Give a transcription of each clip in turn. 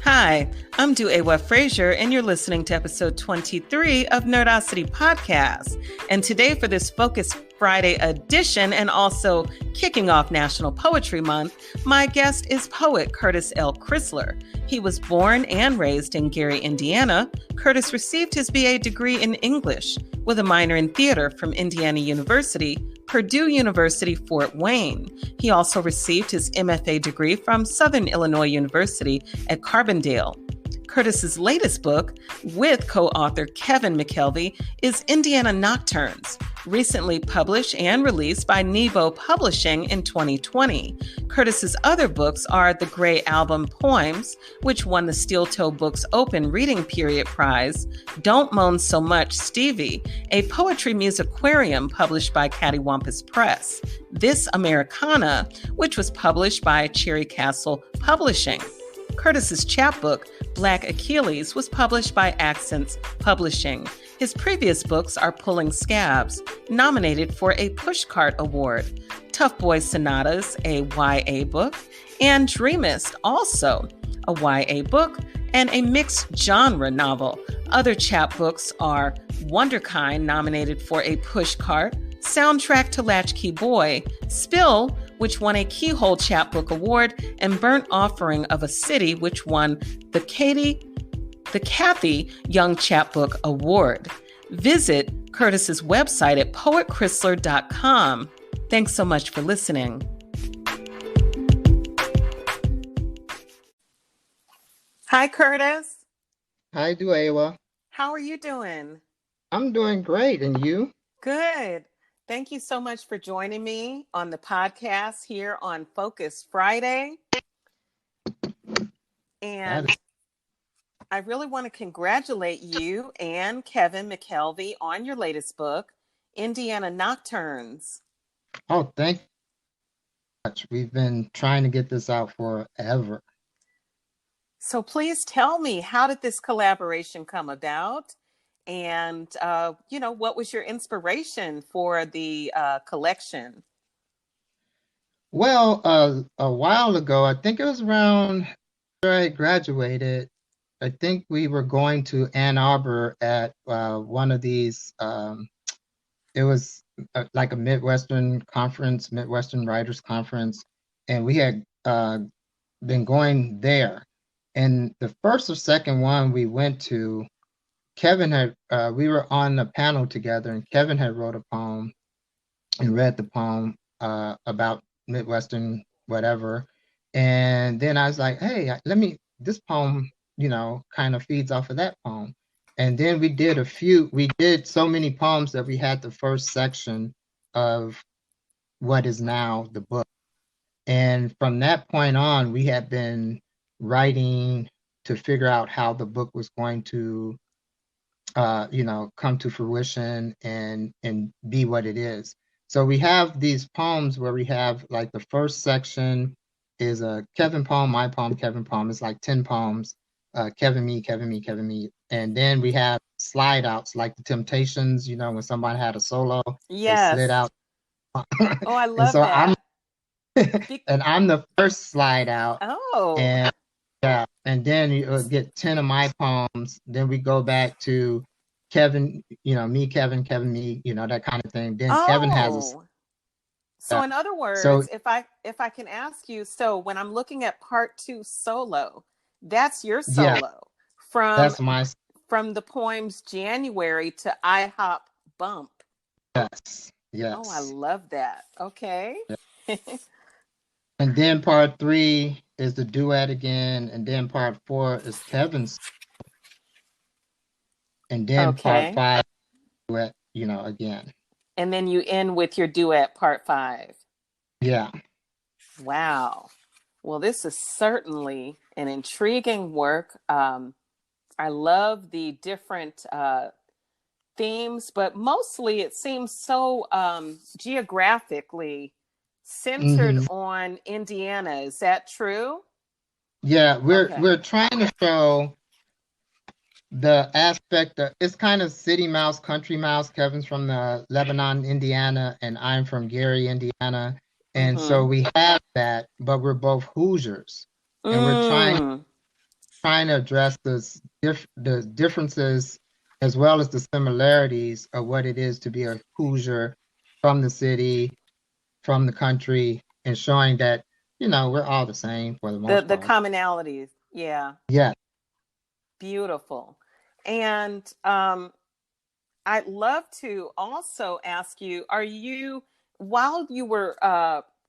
Hi, I'm DuEwa Frazier, and you're listening to episode 23 of Nerdacity Podcast. And today, for this Focus Friday edition and also kicking off National Poetry Month, my guest is poet Curtis L. Crisler. He was born and raised in Gary, Indiana. Curtis received his BA degree in English with a minor in theater from Indiana University, Purdue University, Fort Wayne. He also received his MFA degree from Southern Illinois University at Carbondale. Curtis's latest book, with co-author Kevin McKelvey, is Indiana Nocturnes, recently published and released by Nebo Publishing in 2020. Curtis's other books are The Gray Album Poems, which won the Steel Toe Books Open Reading Period Prize, Don't Moan So Much, Stevie, a Poetry Musiquarium published by Kattywompus Press, This Ameri-can-ah, which was published by Cherry Castle Publishing. Curtis's chapbook, Black Achilles, was published by Accents Publishing. His previous books are Pulling Scabs, nominated for a Pushcart Award, Tough Boy Sonatas, a YA book, and Dreamist, also a YA book, and a mixed genre novel. Other chapbooks are Wonderkind, nominated for a Pushcart, Soundtrack to Latchkey Boy, Spill, which won a Keyhole Chapbook Award, and Burnt Offering of a City, which won the Kathy Young Chapbook Award. Visit Curtis's website at poetcrisler.com. Thanks so much for listening. Hi, Curtis. Hi, DuEwa. How are you doing? I'm doing great, and you? Good. Thank you so much for joining me on the podcast here on Focus Friday. And I really want to congratulate you and Kevin McKelvey on your latest book, Indiana Nocturnes. Oh, thank you so much. We've been trying to get this out forever. So please tell me, how did this collaboration come about? And, what was your inspiration for the collection? Well, a while ago, I think it was around after I graduated, I think we were going to Ann Arbor at one of these, it was like a Midwestern conference, Midwestern Writers Conference, and we had been going there. And the first or second one we went to, Kevin had, we were on a panel together, and Kevin had wrote a poem and read the poem about Midwestern whatever. And then I was like, hey, this poem, kind of feeds off of that poem. And then we did so many poems that we had the first section of what is now the book. And from that point on, we had been writing to figure out how the book was going to come to fruition and be what it is. So we have these poems where we have, like, the first section is a Kevin poem, my poem, Kevin poem. It's like 10 poems, Kevin, me, Kevin, me, Kevin, me. And then we have slide outs, like the Temptations, when somebody had a solo, yes, they slid out. Oh, I love that. And I'm the first slide out. Oh. And yeah, and then you get 10 of my poems. Then we go back to Kevin, me, Kevin, Kevin, me, that kind of thing. Then Kevin has a. So in other words, if I can ask you, so when I'm looking at part 2 solo, that's your solo that's from the poems January to iHop Bump. Yes. Oh, I love that. Okay. Yeah. And then part 3 is the duet again, and then part 4 is Kevin's, and then part 5 duet, again. And then you end with your duet part 5. Yeah. Wow. Well, this is certainly an intriguing work. I love the different themes, but mostly it seems so geographically centered on Indiana. Is that true? Yeah, we're trying to show the aspect of, it's kind of city mouse, country mouse. Kevin's from the Lebanon, Indiana, and I'm from Gary, Indiana. And so we have that, but we're both Hoosiers. And we're trying to address the differences as well as the similarities of what it is to be a Hoosier from the city, from the country, and showing that, we're all the same for the most The part. commonalities. Yeah. Yeah. Beautiful. And I'd love to also ask you, while you were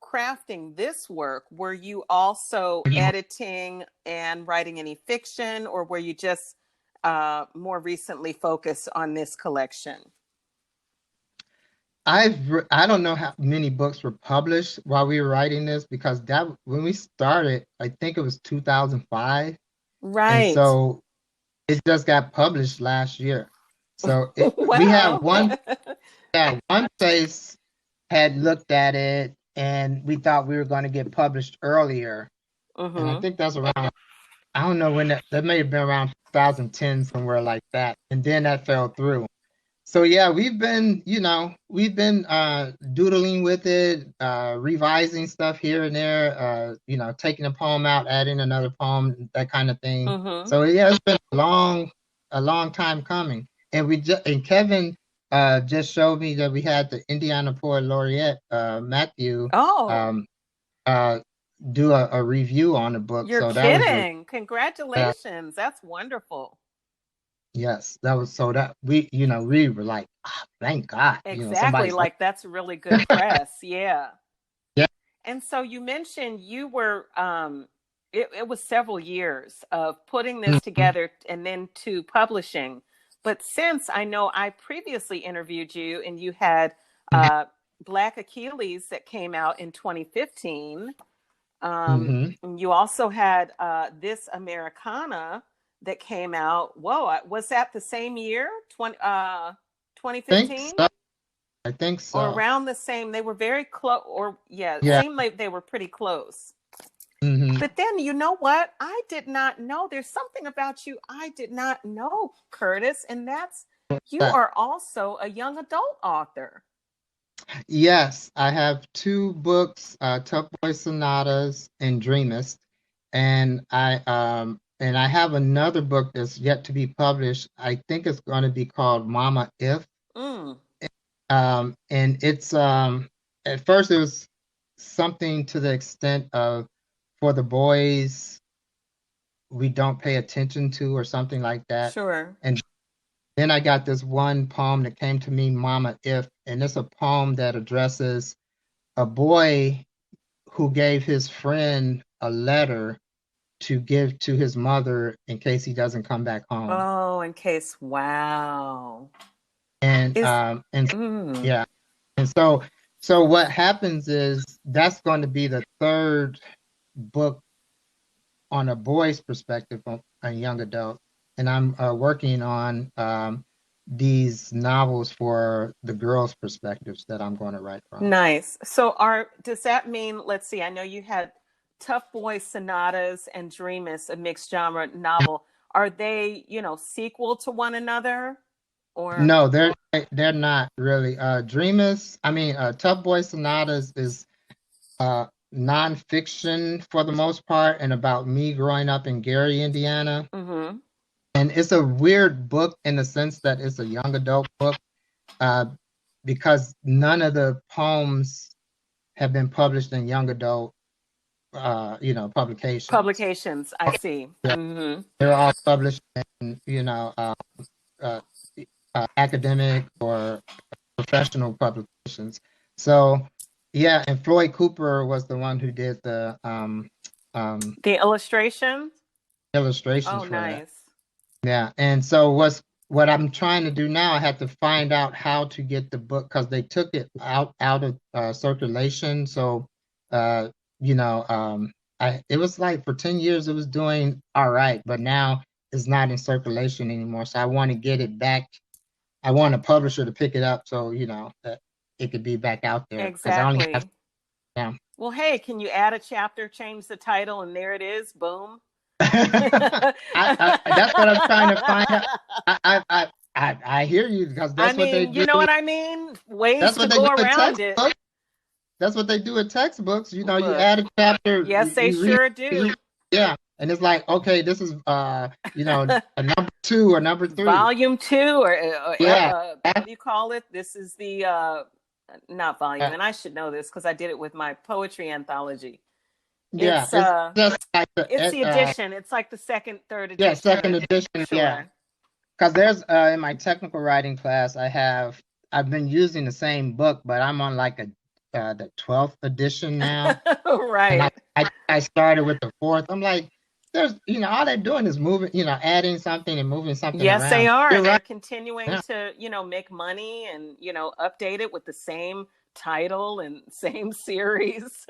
crafting this work, were you also editing and writing any fiction, or were you just more recently focused on this collection? I don't know how many books were published while we were writing this, because when we started, I think it was 2005. Right. And so it just got published last year. So wow. We had one place had looked at it, and we thought we were going to get published earlier. And I think that's around, I don't know when that may have been around 2010, somewhere like that. And then that fell through. So yeah, we've been doodling with it, revising stuff here and there, taking a poem out, adding another poem, that kind of thing. So yeah, it's been a long time coming. And Kevin just showed me that we had the Indiana Poet Laureate, Matthew, do a review on the book. You're kidding. Congratulations. That's wonderful. Yes, that was so that we were like, thank God. Exactly. Like that's really good press. Yeah. Yeah. And so you mentioned you were, it was several years of putting this together and then to publishing. But since I know I previously interviewed you and you had Black Achilles that came out in 2015. And you also had this Ameri-can-ah that came out. Whoa, was that the same year? 2015? I think so. Or around the same. They were very close. It seemed like they were pretty close. But then, you know what? I did not know. There's something about you I did not know, Curtis. And that's, you are also a young adult author. Yes, I have 2 books, Boy Sonatas and Dreamist. And I have another book that's yet to be published. I think it's going to be called Mama If. And it's at first it was something to the extent of, for the boys we don't pay attention to, or something like that. Sure. And then I got this one poem that came to me, Mama If, and it's a poem that addresses a boy who gave his friend a letter to give to his mother in case he doesn't come back home. Oh, in case. Wow. And yeah. And so what happens is that's going to be the 3rd book on a boy's perspective, on a young adult. And I'm working on these novels for the girls' perspectives that I'm going to write from. Nice. So does that mean, let's see, I know you had Boy Sonatas and Dreamist, a mixed genre novel. Are they, sequel to one another? Or no, they're not really. Dreamist, Boy Sonatas is nonfiction for the most part, and about me growing up in Gary, Indiana. And it's a weird book in the sense that it's a young adult book, because none of the poems have been published in young adult publications. I see. Yeah. They're all published in academic or professional publications. So yeah, and Floyd Cooper was the one who did the illustrations illustrations. Oh, nice. That. Yeah, and so what I'm trying to do now, I had to find out how to get the book, because they took it out of circulation. So it was like for 10 years it was doing all right, but now it's not in circulation anymore. So I want to get it back. I want a publisher to pick it up, so that it could be back out there. Exactly. Well, hey, can you add a chapter, change the title, and there it is, boom. That's what I'm trying to find out. I hear you, because that's what they do. You know what I mean? Ways to go around it. That's what they do in textbooks. You add a chapter. Yes, they sure do. Yeah. And it's like, okay, this is a number 2 or number 3. Volume 2, or Yeah. what do you call it? This is the not volume, and I should know this because I did it with my poetry anthology. Yeah, it's just like it's the edition. It's like the second, third edition. Yeah, second edition. Sure. Yeah, because there's in my technical writing class, I've been using the same book, but I'm on like the 12th edition now. Right. And I started with the 4th. I'm like, there's all they're doing is moving, adding something and moving something. Yes, around. they are. You're They're right. continuing to make money and update it with the same title and same series.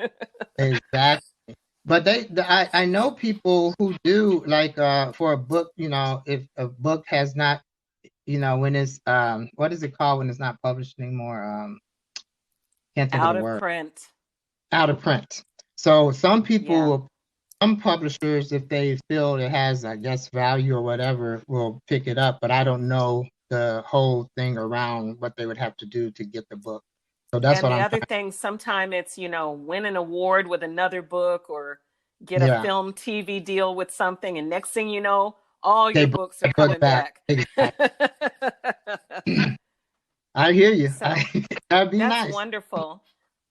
Exactly. But I know people who do, like, for a book, if a book has not, when it's what is it called when it's not published anymore? Can't think of the word. Out of print. So some people, some publishers, if they feel it has, I guess, value or whatever, will pick it up. But I don't know the whole thing around what they would have to do to get the book. So that's what I'm. And the other thing, sometimes it's, win an award with another book or get a film, TV deal with something. And next thing you know, all your books are coming back. I hear you. So, that'd be nice. That's wonderful.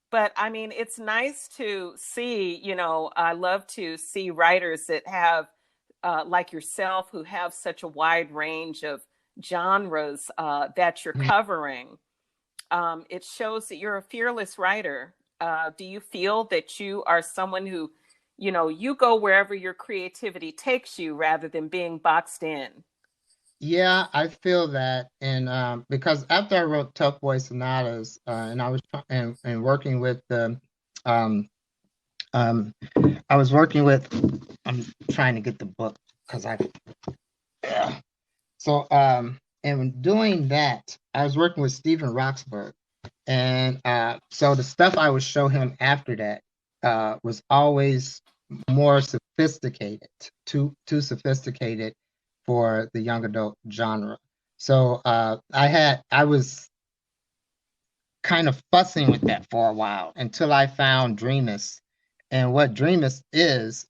But I mean, it's nice to see, I love to see writers that have, like yourself, who have such a wide range of genres that you're covering. It shows that you're a fearless writer. Do you feel that you are someone who, you go wherever your creativity takes you rather than being boxed in? Yeah, I feel that. And because after I wrote Tough Boy Sonatas, and I was and working with I was working with, I'm trying to get the book because and doing that, I was working with Steven Roxburgh. And so the stuff I would show him after that was always more sophisticated, too sophisticated for the young adult genre. So I was kind of fussing with that for a while until I found Dreamist. And what Dreamist is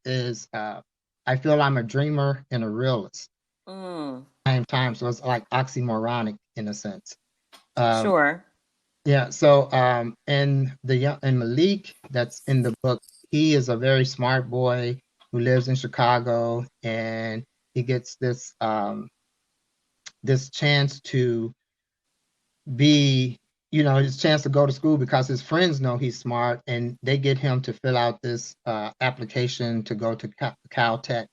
I feel I'm a dreamer and a realist. Same time, so it's like oxymoronic in a sense. Sure. Yeah. So and Malik, that's in the book, he is a very smart boy who lives in Chicago, and he gets this this chance to be, his chance to go to school because his friends know he's smart, and they get him to fill out this application to go to Caltech,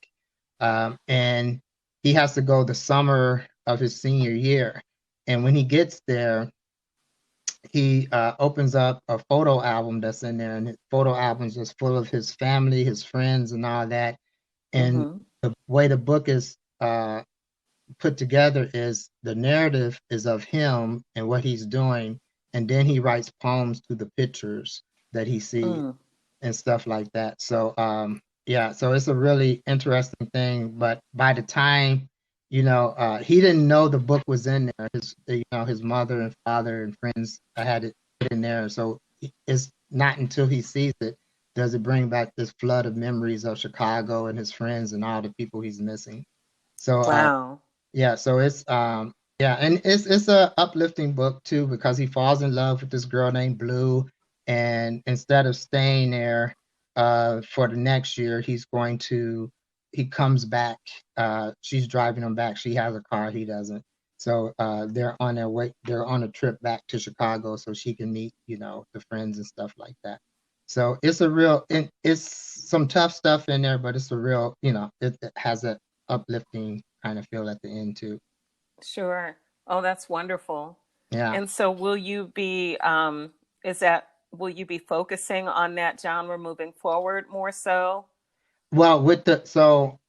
and he has to go the summer of his senior year. And when he gets there, he opens up a photo album that's in there, and his photo album is just full of his family, his friends, and all that. And the way the book is put together is the narrative is of him and what he's doing, and then he writes poems to the pictures that he sees and stuff like that. So so it's a really interesting thing. But by the time he didn't know the book was in there, his mother and father and friends had it put in there. So it's not until he sees it does it bring back this flood of memories of Chicago and his friends and all the people he's missing. So wow. So it's and it's a uplifting book too, because he falls in love with this girl named Blue, and instead of staying there for the next year, he comes back. She's driving him back. She has a car, he doesn't. So they're on a trip back to Chicago so she can meet, the friends and stuff like that. So it's it's some tough stuff in there, but it's a real, it has an uplifting kind of feel at the end too. Sure. Oh, that's wonderful. Yeah. And so will you be focusing on that genre moving forward more so? Well,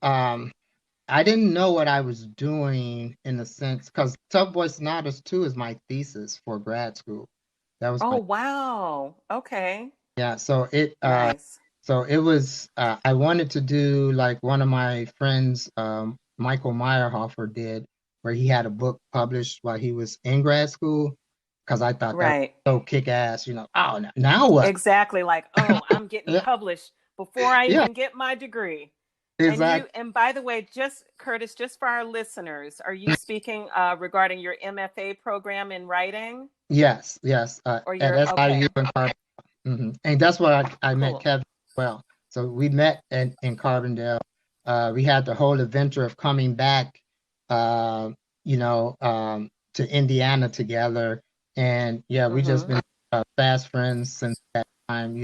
I didn't know what I was doing in a sense, because Tough Boy Sonatas 2 is my thesis for grad school. That was wow. Okay. Yeah, so nice. So it was I wanted to do like one of my friends, Michael Meyerhofer, did, where he had a book published while he was in grad school, because I thought that was so kick ass, oh, now what? Exactly, like, oh, I'm getting published before I even get my degree. Exactly. And by the way, just Curtis, just for our listeners, are you speaking regarding your MFA program in writing? Yes. Or At your SIU okay. in Carbondale. And that's where I met Cool. Kevin as well. So we met in Carbondale. We had the whole adventure of coming back, uh, to Indiana together. And yeah, we just been fast friends since that time.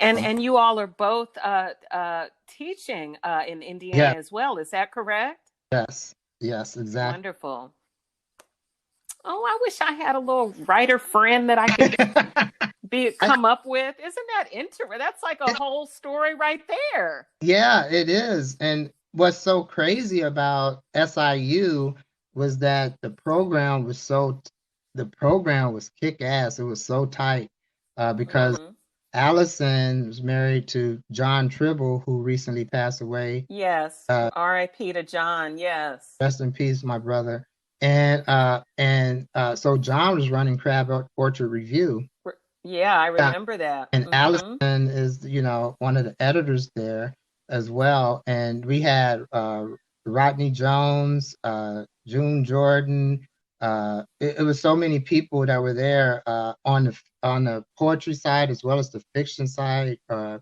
And you all are both teaching in Indiana Yeah, as well. Is that correct? yes, exactly. Wonderful. Oh, I wish I had a little writer friend that I could come up with. Isn't that interesting? That's like a whole story right there. Yeah, it is. And what's so crazy about SIU was that the program was kick ass. It was so tight because Allison was married to John Tribble, who recently passed away. Yes. R.I.P. to John. Yes. Rest in peace, my brother. And so John was running Crab Orchard Review. Yeah, I remember that. And Allison is, one of the editors there as well. And we had Rodney Jones, June Jordan. It was so many people that were there on the poetry side as well as the fiction side. I'm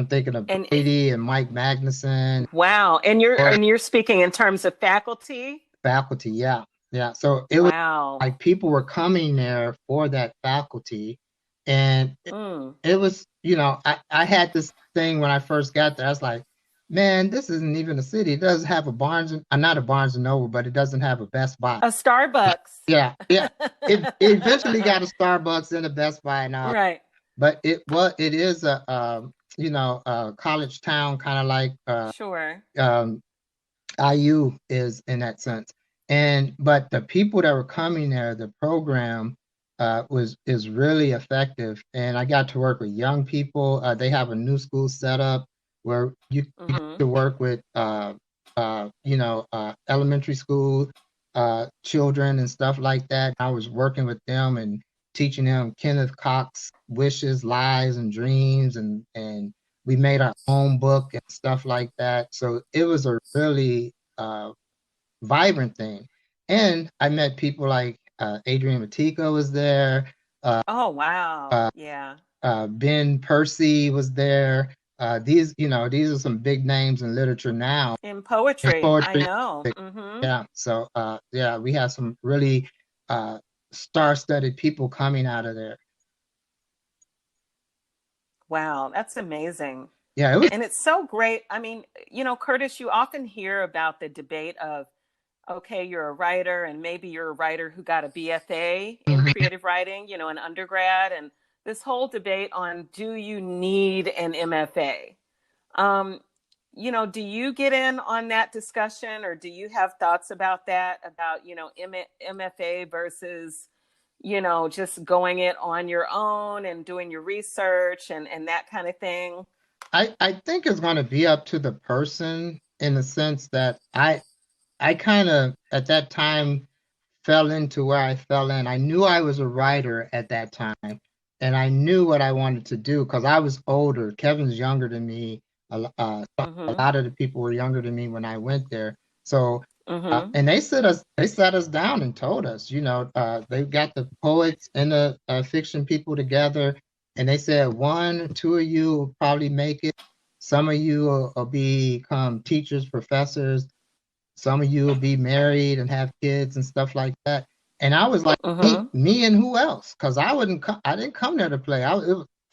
thinking of Brady and Mike Magnuson. Wow. And you're speaking in terms of faculty? Faculty, yeah. So it was like people were coming there for that faculty. And it was, I had this thing when I first got there. I was like, man, this isn't even a city. It doesn't have not a Barnes and Noble, but it doesn't have a Best Buy. A Starbucks. Yeah. It eventually got a Starbucks and a Best Buy now. Right. But it is a college town, kind of like sure. IU is in that sense. But the people that were coming there, the program is really effective. And I got to work with young people. They have a new school set up where you get to work with elementary school children and stuff like that. I was working with them and teaching them Kenneth Cox wishes, lies, and dreams, and we made our own book and stuff like that. So it was a really vibrant thing. And I met people like Adrian Matika was there. Oh, wow. Yeah. Ben Percy was there. These are some big names in literature now. In poetry. I know. Yeah. So, we have some really star-studded people coming out of there. Wow, that's amazing. Yeah, and it's so great. I mean, Curtis, you often hear about the debate of, okay, you're a writer, and maybe you're a writer who got a BFA in creative writing, in undergrad, and this whole debate on, do you need an MFA? Do you get in on that discussion, or do you have thoughts about that, about, MFA versus, just going it on your own and doing your research and that kind of thing? I think it's going to be up to the person, in the sense that I kind of, at that time, fell into where I fell in. I knew I was a writer at that time, and I knew what I wanted to do because I was older. Kevin's younger than me. A lot of the people were younger than me when I went there. So, and they sat us down and told us, they got the poets and the fiction people together, and they said 1 or 2 of you will probably make it. Some of you will become teachers, professors. Some of you will be married and have kids and stuff like that. And I was like, me and who else? Because I didn't come there to play.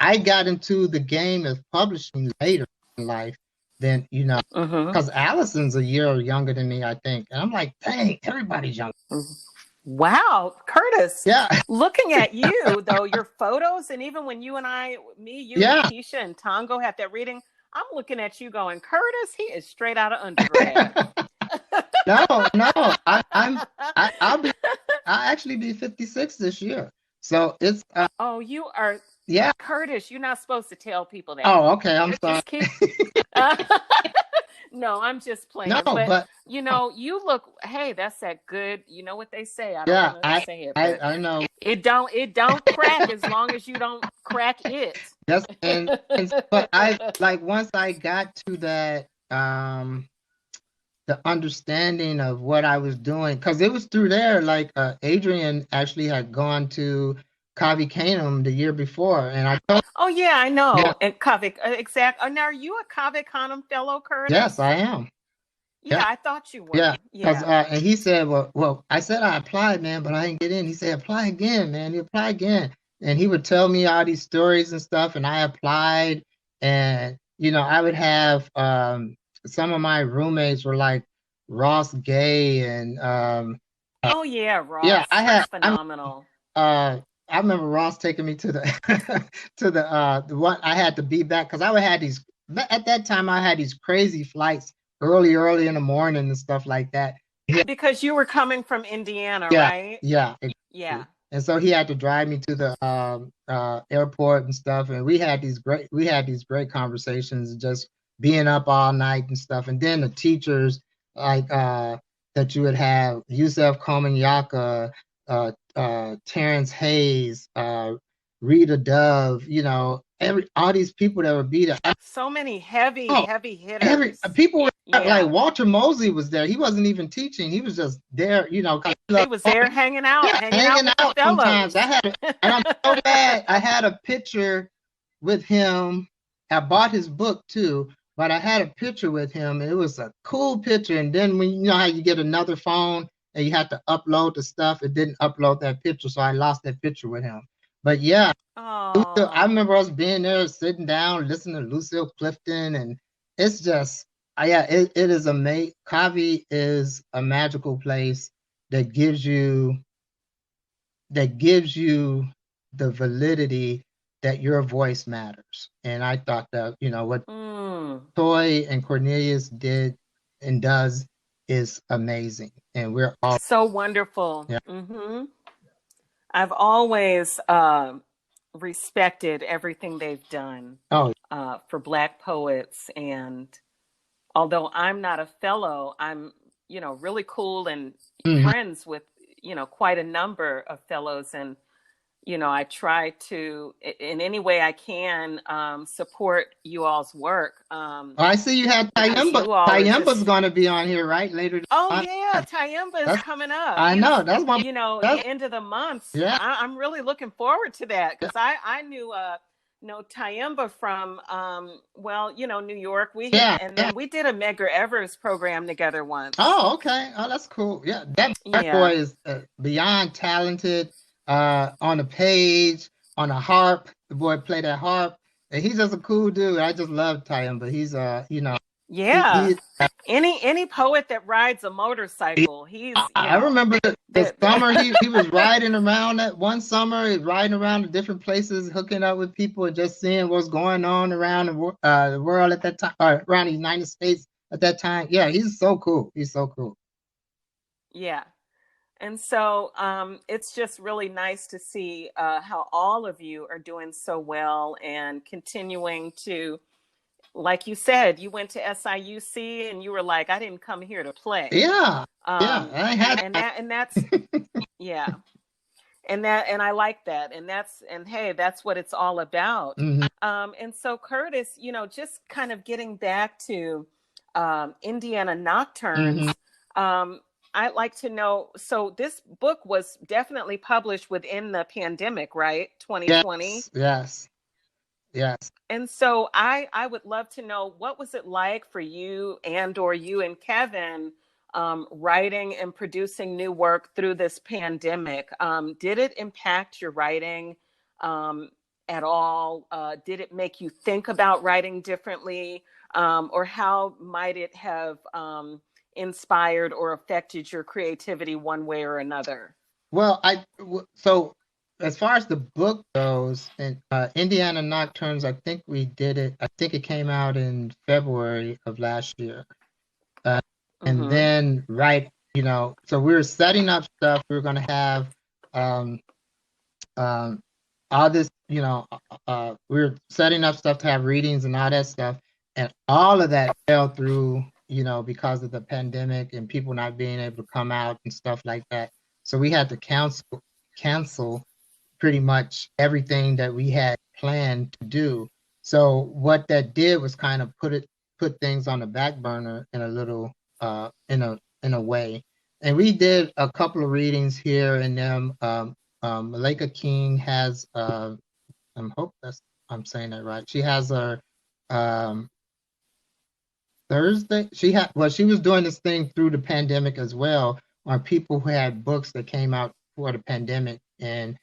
I got into the game of publishing later in life than, because Allison's a year younger than me, I think. And I'm like, dang, everybody's younger. Wow, Curtis. Yeah. Looking at you, though, your photos, and even when you and Keisha and Tongo had that reading, I'm looking at you going, Curtis, he is straight out of undergrad. No, I'll actually be 56 this year. So it's you are. Yeah, Curtis, you're not supposed to tell people that. Oh, okay. I'm sorry. No, I'm just playing. No, but you look. Hey, that's that good. You know what they say. I don't know how to say it. I know. It don't crack as long as you don't crack it. Yes, but I once I got to that um, the understanding of what I was doing, because it was through there. Like Adrian actually had gone to Kavi the year before, and I told. Oh yeah, I know. Yeah. And Kavik, exact. Now, are you a Kavik fellow, Curtis? Yes, I am. Yeah, I thought you were. Yeah, because and he said, well, I said I applied, man, but I didn't get in. He said, apply again, man. You apply again, and he would tell me all these stories and stuff, and I applied, and I would have some of my roommates were like Ross Gay and oh yeah, Ross. Yeah, That's phenomenal. I remember Ross taking me to the to the one I had to be back because I would have these at that time I had these crazy flights early in the morning and stuff like that. Because you were coming from Indiana, yeah, right? Yeah. Yeah. And so he had to drive me to the airport and stuff, and we had these great conversations, just being up all night and stuff. And then the teachers like that you would have Yusef Komanyaka, Terrence Hayes, Rita Dove, all these people that would be there. So many heavy hitters. People were like Walter Mosley was there. He wasn't even teaching. He was just there, He was there hanging out, hanging out sometimes. And I'm so glad I had a picture with him. I bought his book too, but I had a picture with him. And it was a cool picture. And then when you know how you get another phone and you have to upload the stuff, it didn't upload that picture, so I lost that picture with him. But yeah, I remember us being there, sitting down, listening to Lucille Clifton, and it's just, it is amazing. Kavi is a magical place that gives you the validity that your voice matters. And I thought that, what Toy and Cornelius did and does is amazing. And we're all so wonderful. Yeah. Mm-hmm. I've always respected everything they've done for Black poets. And although I'm not a fellow, I'm, really cool and friends with, quite a number of fellows. And, I try to, in any way I can, support you all's work. I see you had Tayemba. Tayemba's going to be on here, right? Later. Yeah, Tayemba is coming up. I know. That's one. The end of the month. Yeah. I'm really looking forward to that because I knew Tayemba from New York. Then we did a Medgar Evers program together once. Oh, okay. Oh, that's cool. Yeah, that boy is beyond talented. On the page, on a harp, the boy played that harp, and he's just a cool dude. I just love Tayemba. He's any poet that rides a motorcycle. I remember the summer he was riding around. That one summer, he was riding around to different places, hooking up with people and just seeing what's going on around the world at that time, or around the United States at that time. Yeah, he's so cool. He's so cool. Yeah. And so it's just really nice to see how all of you are doing so well and continuing to, like you said, you went to SIUC and you were like, I didn't come here to play. Yeah. I had and that's yeah. And I like that. And hey, that's what it's all about. Mm-hmm. And so Curtis, just kind of getting back to Indiana Nocturnes, I'd like to know, so this book was definitely published within the pandemic, right? 2020? Yes. And so I would love to know, what was it like for you or you and Kevin writing and producing new work through this pandemic? Did it impact your writing at all? Did it make you think about writing differently? Or how might it have inspired or affected your creativity one way or another? Well, so as far as the book goes, and Indiana Nocturnes, I think we did it. I think it came out in February of last year, and then so we were setting up stuff. We were going to have all this, we were setting up stuff to have readings and all that stuff, and all of that fell through. Because of the pandemic and people not being able to come out and stuff like that. So we had to cancel pretty much everything that we had planned to do. So what that did was kind of put put things on the back burner in a little in a way. And we did a couple of readings here and them. Malika King has I'm saying that right. She has her Thursday. She was doing this thing through the pandemic as well, on people who had books that came out for the pandemic, and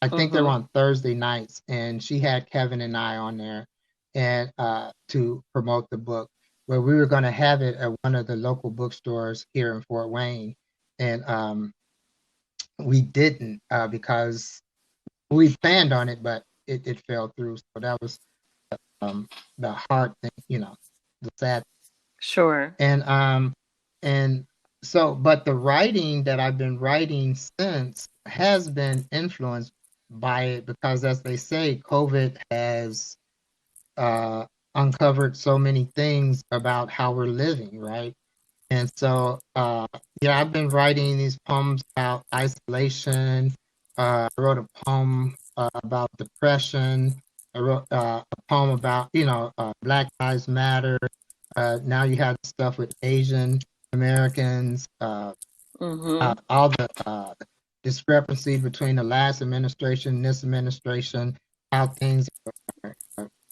I think they were on Thursday nights, and she had Kevin and I on there, and to promote the book, where we were going to have it at one of the local bookstores here in Fort Wayne, and we didn't because we planned on it, but it fell through. So that was the hard thing, the sad. Sure. And so, but the writing that I've been writing since has been influenced by it, because, as they say, COVID has uncovered so many things about how we're living, right? And so, I've been writing these poems about isolation. I wrote a poem about depression. I wrote a poem about, Black Lives Matter. Now you have stuff with Asian Americans, all the discrepancy between the last administration and this administration, how things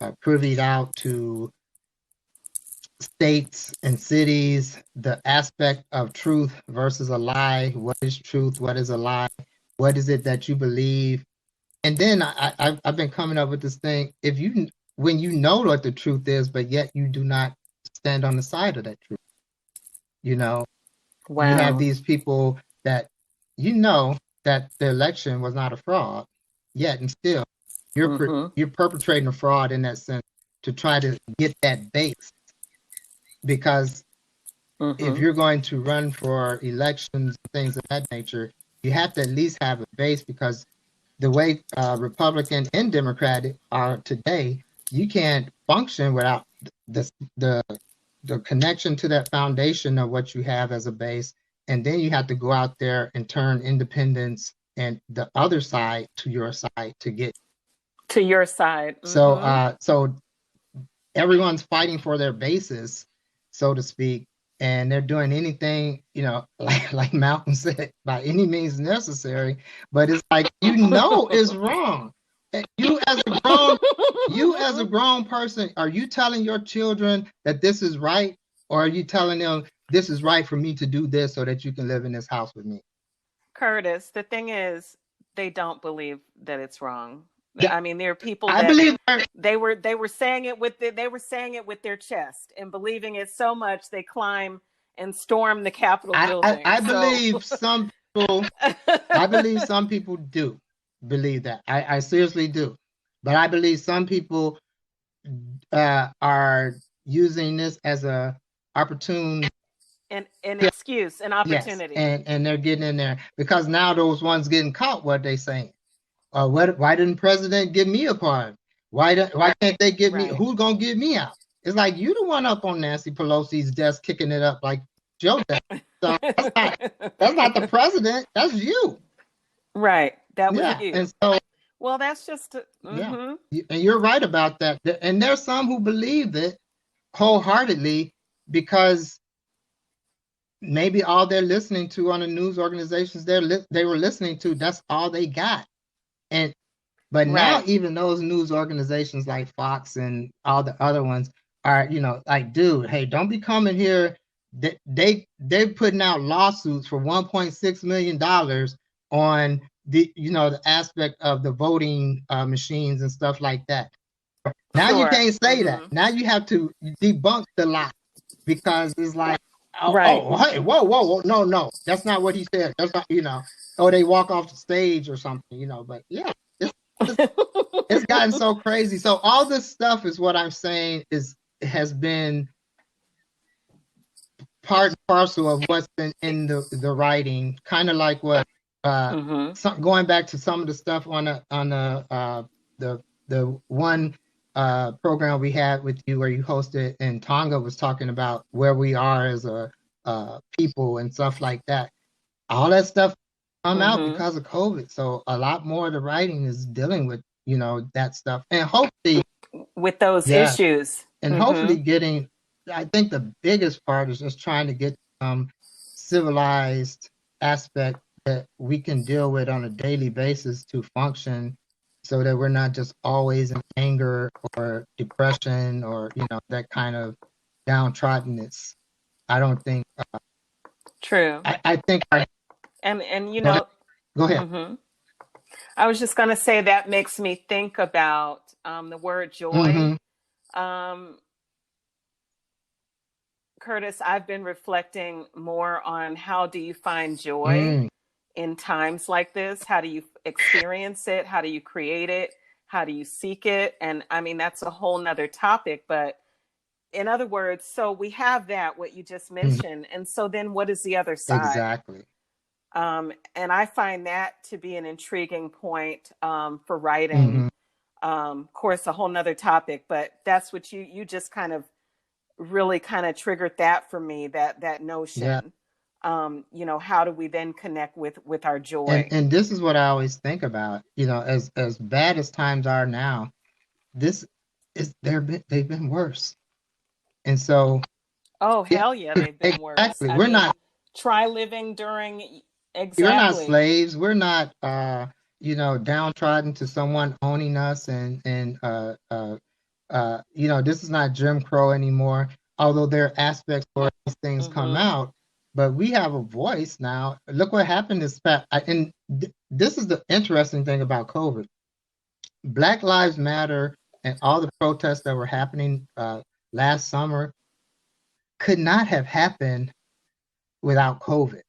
are privied out to states and cities, the aspect of truth versus a lie. What is truth? What is a lie? What is it that you believe? And then I've been coming up with this thing. When you know what the truth is, but yet you do not stand on the side of that truth, Wow. You have these people that that the election was not a fraud, yet and still you're perpetrating a fraud in that sense to try to get that base. Because if you're going to run for elections, things of that nature, you have to at least have a base, because the way Republican and Democratic are today, you can't function without the connection to that foundation of what you have as a base. And then you have to go out there and turn independence and the other side to your side to get to your side. So everyone's fighting for their bases, so to speak, and they're doing anything, like Malcolm said, by any means necessary. But it's like, it's wrong. You as a grown person, are you telling your children that this is right, or are you telling them this is right for me to do this so that you can live in this house with me? Curtis, the thing is, they don't believe that it's wrong. Yeah. I mean, there are people that they were saying it with their chest and believing it so much they climb and storm the Capitol building. I believe some people. I believe some people do believe that. I seriously do, but I believe some people are using this as a opportune an excuse, an opportunity. Yes, and they're getting in there, because now those ones getting caught, what they saying? Why didn't President give me a pardon? Why can't they give me? Who's gonna give me out? It's like, you the one up on Nancy Pelosi's desk kicking it up like Joe desk. So that's not the president. That's you. Right. That was you. And so, well, that's just and you're right about that. And there's some who believe it wholeheartedly, because maybe all they're listening to on the news organizations they were listening to, that's all they got. But now even those news organizations like Fox and all the other ones are, like, dude, hey, don't be coming here. They're putting out lawsuits for $1.6 million on the aspect of the voting machines and stuff like that. Now you can't say that. Now you have to debunk the lie, because it's like, hey, whoa, no, that's not what he said. That's not, they walk off the stage or something, but yeah. It's gotten so crazy. So all this stuff is what I'm saying has been part and parcel of what's been in the writing, kind of like what going back to some of the stuff on the one program we had with you where you hosted, and Tonga was talking about where we are as a people and stuff like that. All that stuff come out because of COVID. So a lot more of the writing is dealing with, that stuff, and hopefully with those issues, and hopefully getting I think the biggest part is just trying to get some civilized aspect that we can deal with on a daily basis to function, so that we're not just always in anger or depression or, that kind of downtroddenness. I don't think. True. I think. And Go ahead. mm-hmm. I was just going to say that makes me think about the word joy. Mm-hmm. Curtis, I've been reflecting more on how do you find joy in times like this? How do you experience it? How do you create it? How do you seek it? And I mean, that's a whole nother topic, but in other words, so we have that, what you just mentioned. And so then what is the other side? Exactly. And I find that to be an intriguing point for writing. Of course, a whole nother topic, but that's what you just kind of really kind of triggered that for me, that notion. Yeah. How do we then connect with our joy? And this is what I always think about, as bad as times are now, they've been worse. And so, oh, hell yeah, they've been worse. Exactly. We're not try living during. Exactly. We're not slaves. We're not, downtrodden to someone owning us, and this is not Jim Crow anymore. Although there are aspects where these things come out, but we have a voice now. Look what happened this past. And this is the interesting thing about COVID. Black Lives Matter and all the protests that were happening last summer could not have happened without COVID.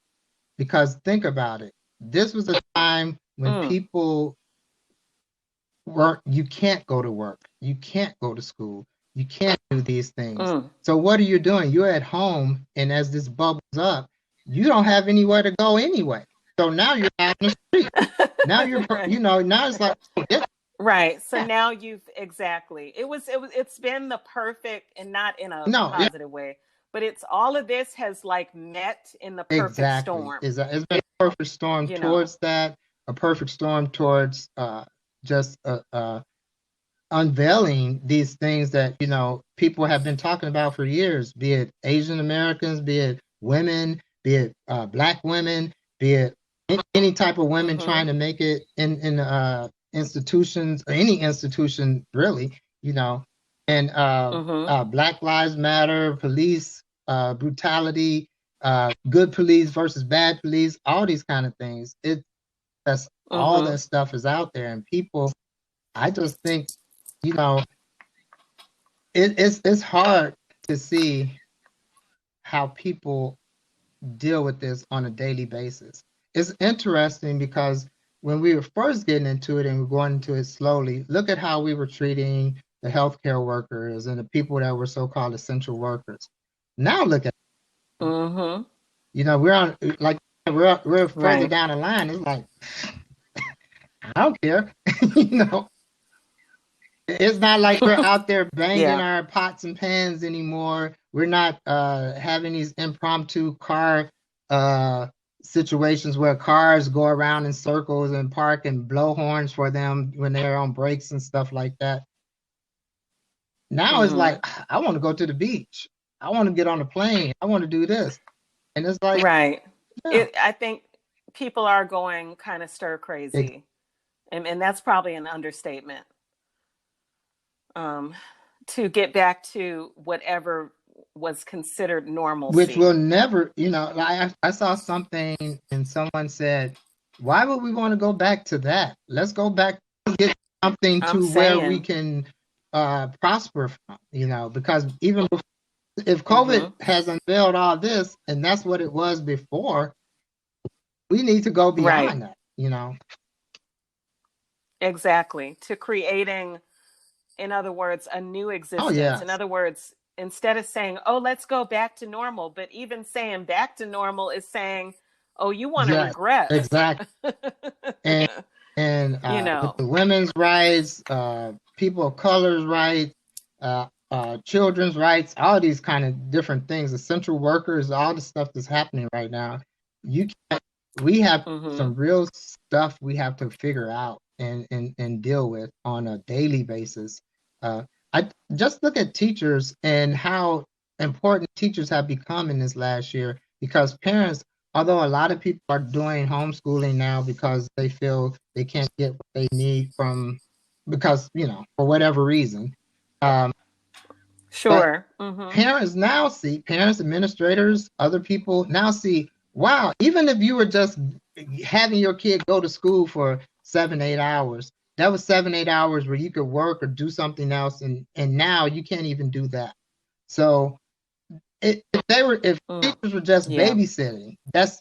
Because think about it. This was a time when people you can't go to work. You can't go to school. You can't do these things. So what are you doing? You're at home, and as this bubbles up, you don't have anywhere to go anyway. So now you're out in the street. Now you're, now it's like, right. So now it's been the perfect, and not in a positive way, but it's all of this has like met in the perfect storm. It's been a perfect storm towards that, a perfect storm towards just unveiling these things that, people have been talking about for years, be it Asian Americans, be it women, be it Black women, be it any type of women trying to make it in institutions, or any institution really, and Black Lives Matter, police brutality, good police versus bad police, all these kind of things. All that stuff is out there, and people, I just think, it's hard to see how people deal with this on a daily basis. It's interesting because when we were first getting into it and we're going into it slowly, look at how we were treating the healthcare workers and the people that were so-called essential workers. Now look at we're on, like, we're further down the line. It's like, I don't care. It's not like we're out there banging our pots and pans anymore. We're not having these impromptu car situations where cars go around in circles and park and blow horns for them when they're on breaks and stuff like that. Now it's like, I want to go to the beach. I want to get on a plane. I want to do this. And it's like, right. Yeah. I think people are going kind of stir crazy. And that's probably an understatement. To get back to whatever was considered normalcy. Which will never, I saw something and someone said, why would we want to go back to that? Let's go back and get something where we can prosper from, because even if COVID has unveiled all this, and that's what it was before, we need to go beyond that, Exactly. To creating, in other words, a new existence. In other words, instead of saying, oh, let's go back to normal, but even saying back to normal is saying, oh, you want to regress. Exactly. and with the women's rights, people of color's rights, children's rights, all these kind of different things, essential workers, all the stuff that's happening right now. We have some real stuff we have to figure out and deal with on a daily basis. I just look at teachers and how important teachers have become in this last year, because parents, although a lot of people are doing homeschooling now because they feel they can't get what they need from, because, for whatever reason. Sure. Parents now see, parents, administrators, other people now see, wow, even if you were just having your kid go to school for 7-8 hours, that was 7-8 hours where you could work or do something else, and now you can't even do that. So if teachers were just babysitting, that's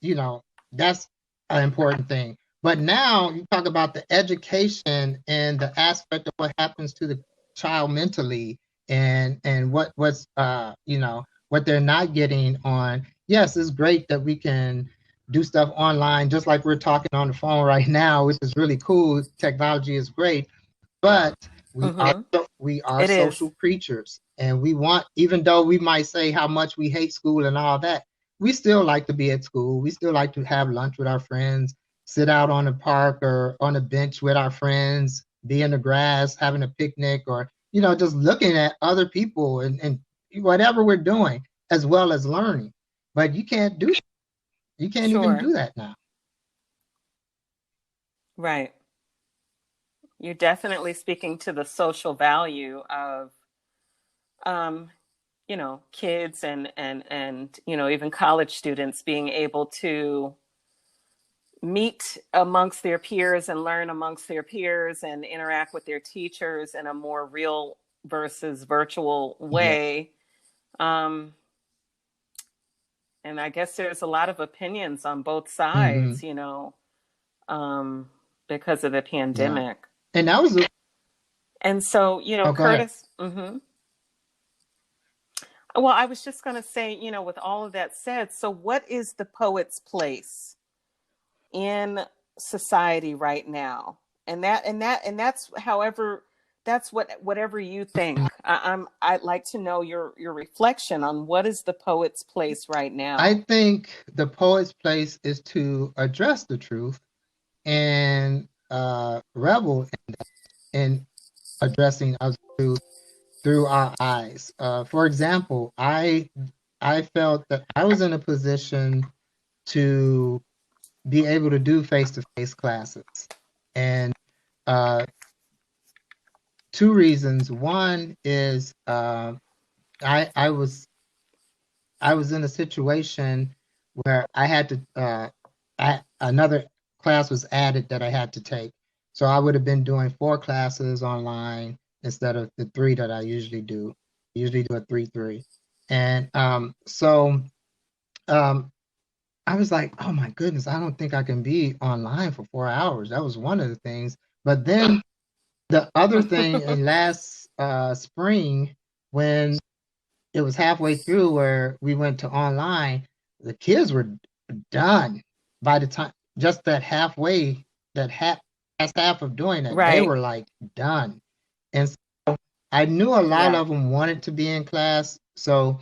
an important thing. But now you talk about the education and the aspect of what happens to the child mentally, and what's what they're not getting on. Yes, it's great that we can do stuff online, just like we're talking on the phone right now, which is really cool. Technology is great, but we are social creatures, and we want, even though we might say how much we hate school and all that, we still like to be at school. We still like to have lunch with our friends, sit out on the park or on a bench with our friends, be in the grass, having a picnic, or just looking at other people and whatever we're doing, as well as learning. But you can't do that. You can't even do that now. Right. You're definitely speaking to the social value of, kids and even college students being able to meet amongst their peers and learn amongst their peers and interact with their teachers in a more real versus virtual way. Yeah. And I guess there's a lot of opinions on both sides, because of the pandemic. Yeah. And that was and so, Curtis. Well, I was just going to say, with all of that said, so what is the poet's place in society right now? And that's whatever you think. I'd like to know your reflection on what is the poet's place right now. I think the poet's place is to address the truth and revel in addressing us through our eyes. For example, I felt that I was in a position to be able to do face-to-face classes, and two reasons. One is I was in a situation where I had to another class was added that I had to take, so I would have been doing 4 classes online instead of the 3 that I usually do. I usually do a 3-3, and I was like, oh my goodness, I don't think I can be online for 4 hours. That was one of the things. But then the other thing, in last spring, when it was halfway through where we went to online, the kids were done by the time, just that halfway, last half of doing it, they were like done. And so I knew a lot of them wanted to be in class. So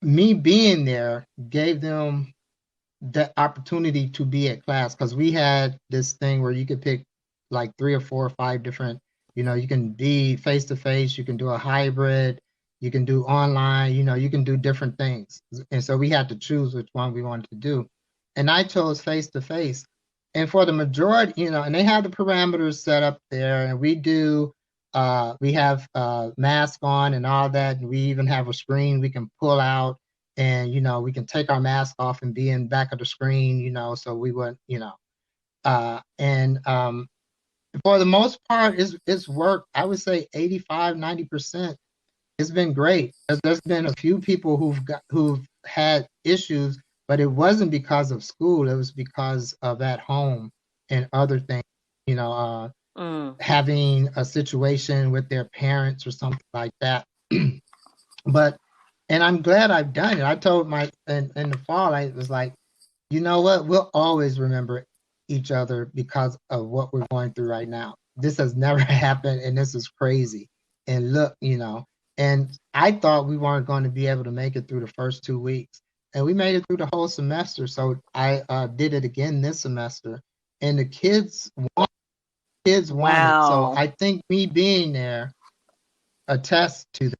me being there gave them the opportunity to be at class, because we had this thing where you could pick like 3 or 4 or 5 different, you can be face-to-face, you can do a hybrid, you can do online, you can do different things. And so we had to choose which one we wanted to do. And I chose face-to-face. And for the majority, and they have the parameters set up there, and we have mask on and all that. And we even have a screen we can pull out, and, we can take our mask off and be in back of the screen, so we wouldn't, for the most part, it's worked. I would say 85-90%. It's been great. There's been a few people who've had issues, but it wasn't because of school. It was because of at home and other things, having a situation with their parents or something like that. And I'm glad I've done it. I told in the fall, I was like, you know what? We'll always remember each other because of what we're going through right now. This has never happened, and this is crazy. And look, and I thought we weren't going to be able to make it through the first 2 weeks, and we made it through the whole semester. So I did it again this semester, and the kids want it. So I think me being there attests to that.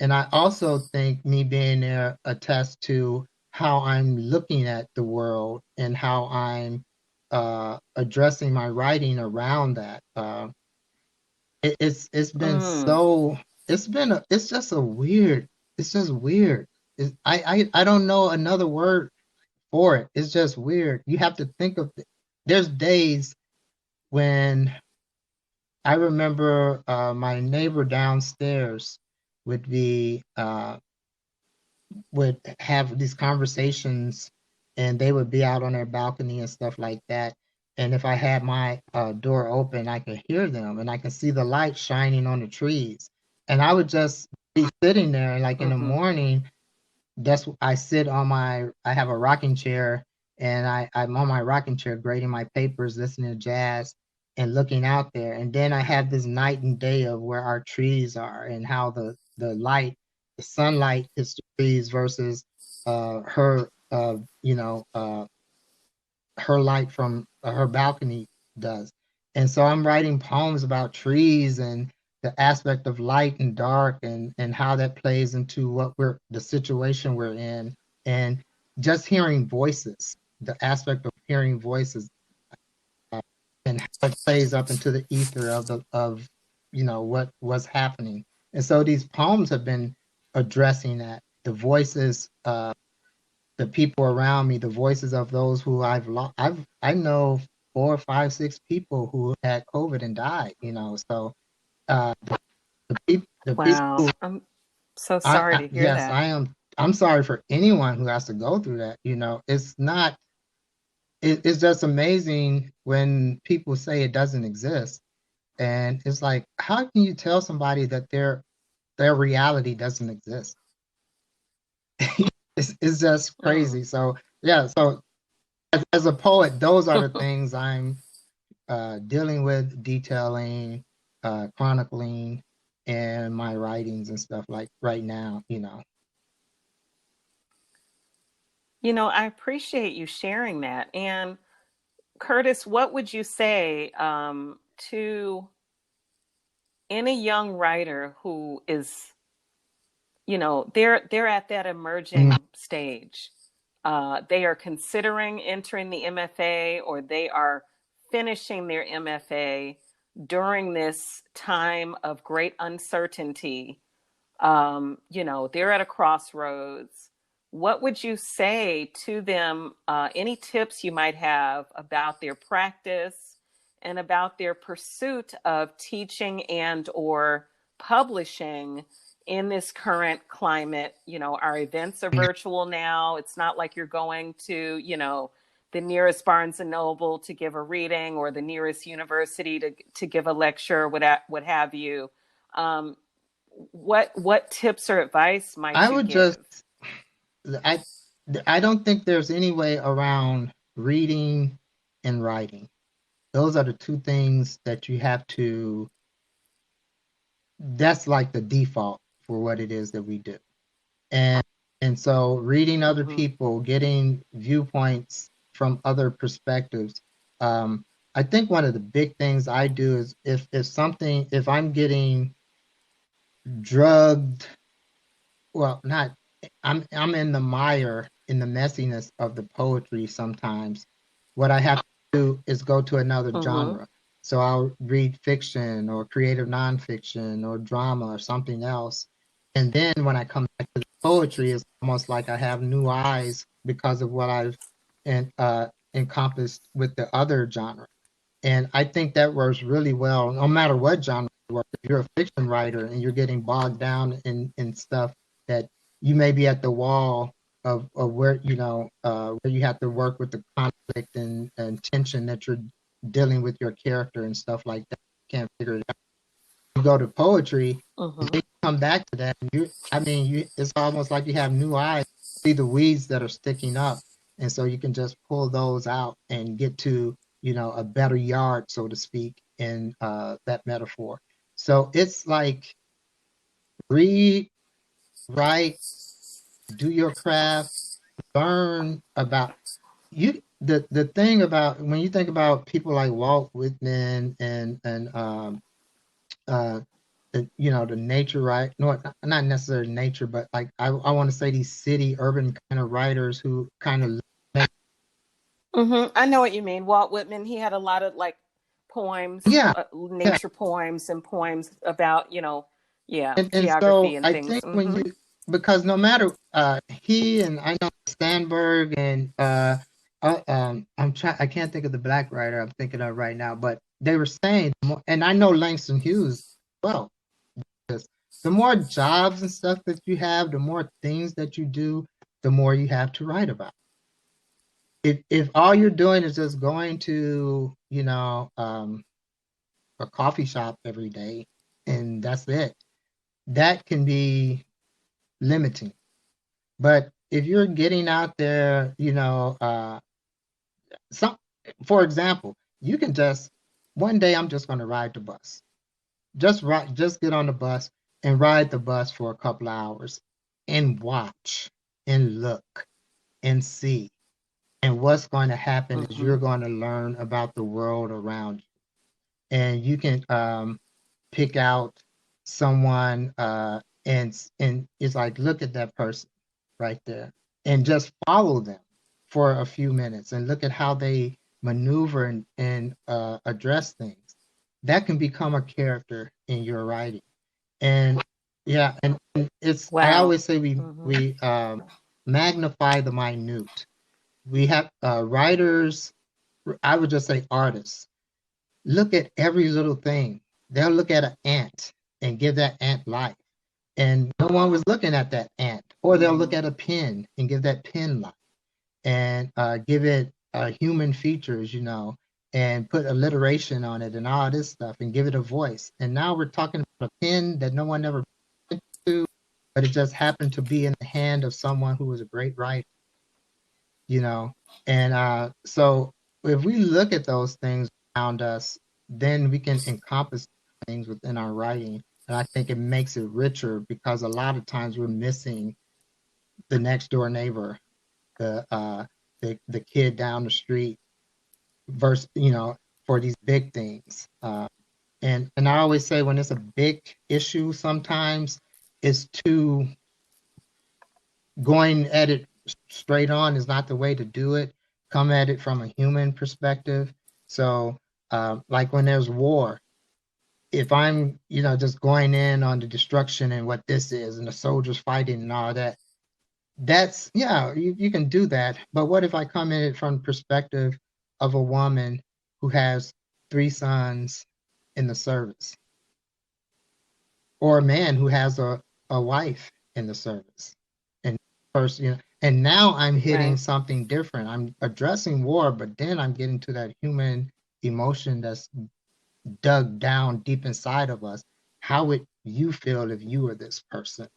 And I also think me being there attests to how I'm looking at the world and how I'm addressing my writing around that. It's been so it's just a weird it's just weird. I don't know another word for it. It's just weird. You have to think of there's days when I remember my neighbor downstairs would be would have these conversations, and they would be out on their balcony and stuff like that. And if I had my door open, I could hear them, and I could see the light shining on the trees. And I would just be sitting there, and like in the morning, I have a rocking chair, and I'm on my rocking chair grading my papers, listening to jazz and looking out there. And then I have this night and day of where our trees are and how the light, the sunlight hits the trees versus her her light from her balcony does. And so I'm writing poems about trees and the aspect of light and dark and how that plays into the situation we're in, and just hearing voices, the aspect of hearing voices, and how it plays up into the ether of what was happening. And so these poems have been addressing that, the voices, the people around me, the voices of those who I've lost. I know 4, 5, 6 people who had COVID and died. So the Wow. people. I'm so sorry to hear yes, that. I am. I'm sorry for anyone who has to go through that. It's not. It's just amazing when people say it doesn't exist, and it's like, how can you tell somebody that their reality doesn't exist? It's just crazy. So yeah. So as a poet, those are the things I'm dealing with, detailing, chronicling, and my writings and stuff like right now. I appreciate you sharing that. And Curtis, what would you say to any young writer who is, they're at that emerging stage? They are considering entering the MFA, or they are finishing their MFA during this time of great uncertainty. They're at a crossroads. What would you say to them? Any tips you might have about their practice and about their pursuit of teaching and or publishing in this current climate? Our events are virtual now. It's not like you're going to, the nearest Barnes and Noble to give a reading, or the nearest university to give a lecture, what have you. What tips or advice might you give? I don't think there's any way around reading and writing. Those are the two things that you have to. That's like the default for what it is that we do, and so reading other people, getting viewpoints from other perspectives. I think one of the big things I do is if I'm getting drugged, well, not, I'm in the mire, in the messiness of the poetry sometimes. What I have to do is go to another genre. So I'll read fiction or creative nonfiction or drama or something else. And then when I come back to the poetry, it's almost like I have new eyes because of what I've encompassed with the other genre. And I think that works really well, no matter what genre you work. If you're a fiction writer and you're getting bogged down in stuff that you may be at the wall of where, where you have to work with the conflict and tension that you're dealing with your character and stuff like that. You can't figure it out. You go to poetry, and then you come back to that. And it's almost like you have new eyes, see the weeds that are sticking up. And so you can just pull those out and get to, a better yard, so to speak, in that metaphor. So it's like read, write, do your craft, learn about you. The thing about when you think about people like Walt Whitman and the nature, right? No, not necessarily nature, but like I want to say these city urban kind of writers who kind of I know what you mean. Walt Whitman, he had a lot of like poems, yeah, yeah. nature poems and poems about, And geography so and I things. think when you, because no matter he and I know Sandberg and I can't think of the black writer I'm thinking of right now, but they were saying, and I know Langston Hughes well, the more jobs and stuff that you have, the more things that you do, the more you have to write about. If all you're doing is just going to, a coffee shop every day and that's it, that can be limiting. But if you're getting out there, some, for example, you can just one day I'm just going to ride the bus. Just get on the bus and ride the bus for a couple of hours and watch and look and see. And what's going to happen is you're going to learn about the world around you. And you can pick out someone and it's like, look at that person right there and just follow them for a few minutes and look at how they maneuver and address things. That can become a character in your writing. And yeah, and it's, I always say we magnify the minute. We have writers, I would just say artists, look at every little thing. They'll look at an ant and give that ant life. And no one was looking at that ant. Or they'll look at a pen and give that pen life. And give it human features, and put alliteration on it and all this stuff and give it a voice. And now we're talking about a pen that no one ever went to, but it just happened to be in the hand of someone who was a great writer, And so if we look at those things around us, then we can encompass things within our writing. And I think it makes it richer because a lot of times we're missing the next door neighbor, the kid down the street, versus, for these big things. And I always say when it's a big issue, sometimes it's too going at it straight on is not the way to do it. Come at it from a human perspective. So like when there's war, if I'm, just going in on the destruction and what this is and the soldiers fighting and all that, that's, you can do that. But what if I come in it from the perspective of a woman who has 3 sons in the service, or a man who has a wife in the service, and first, and now I'm hitting something different. I'm addressing war, but then I'm getting to that human emotion that's dug down deep inside of us. How would you feel if you were this person,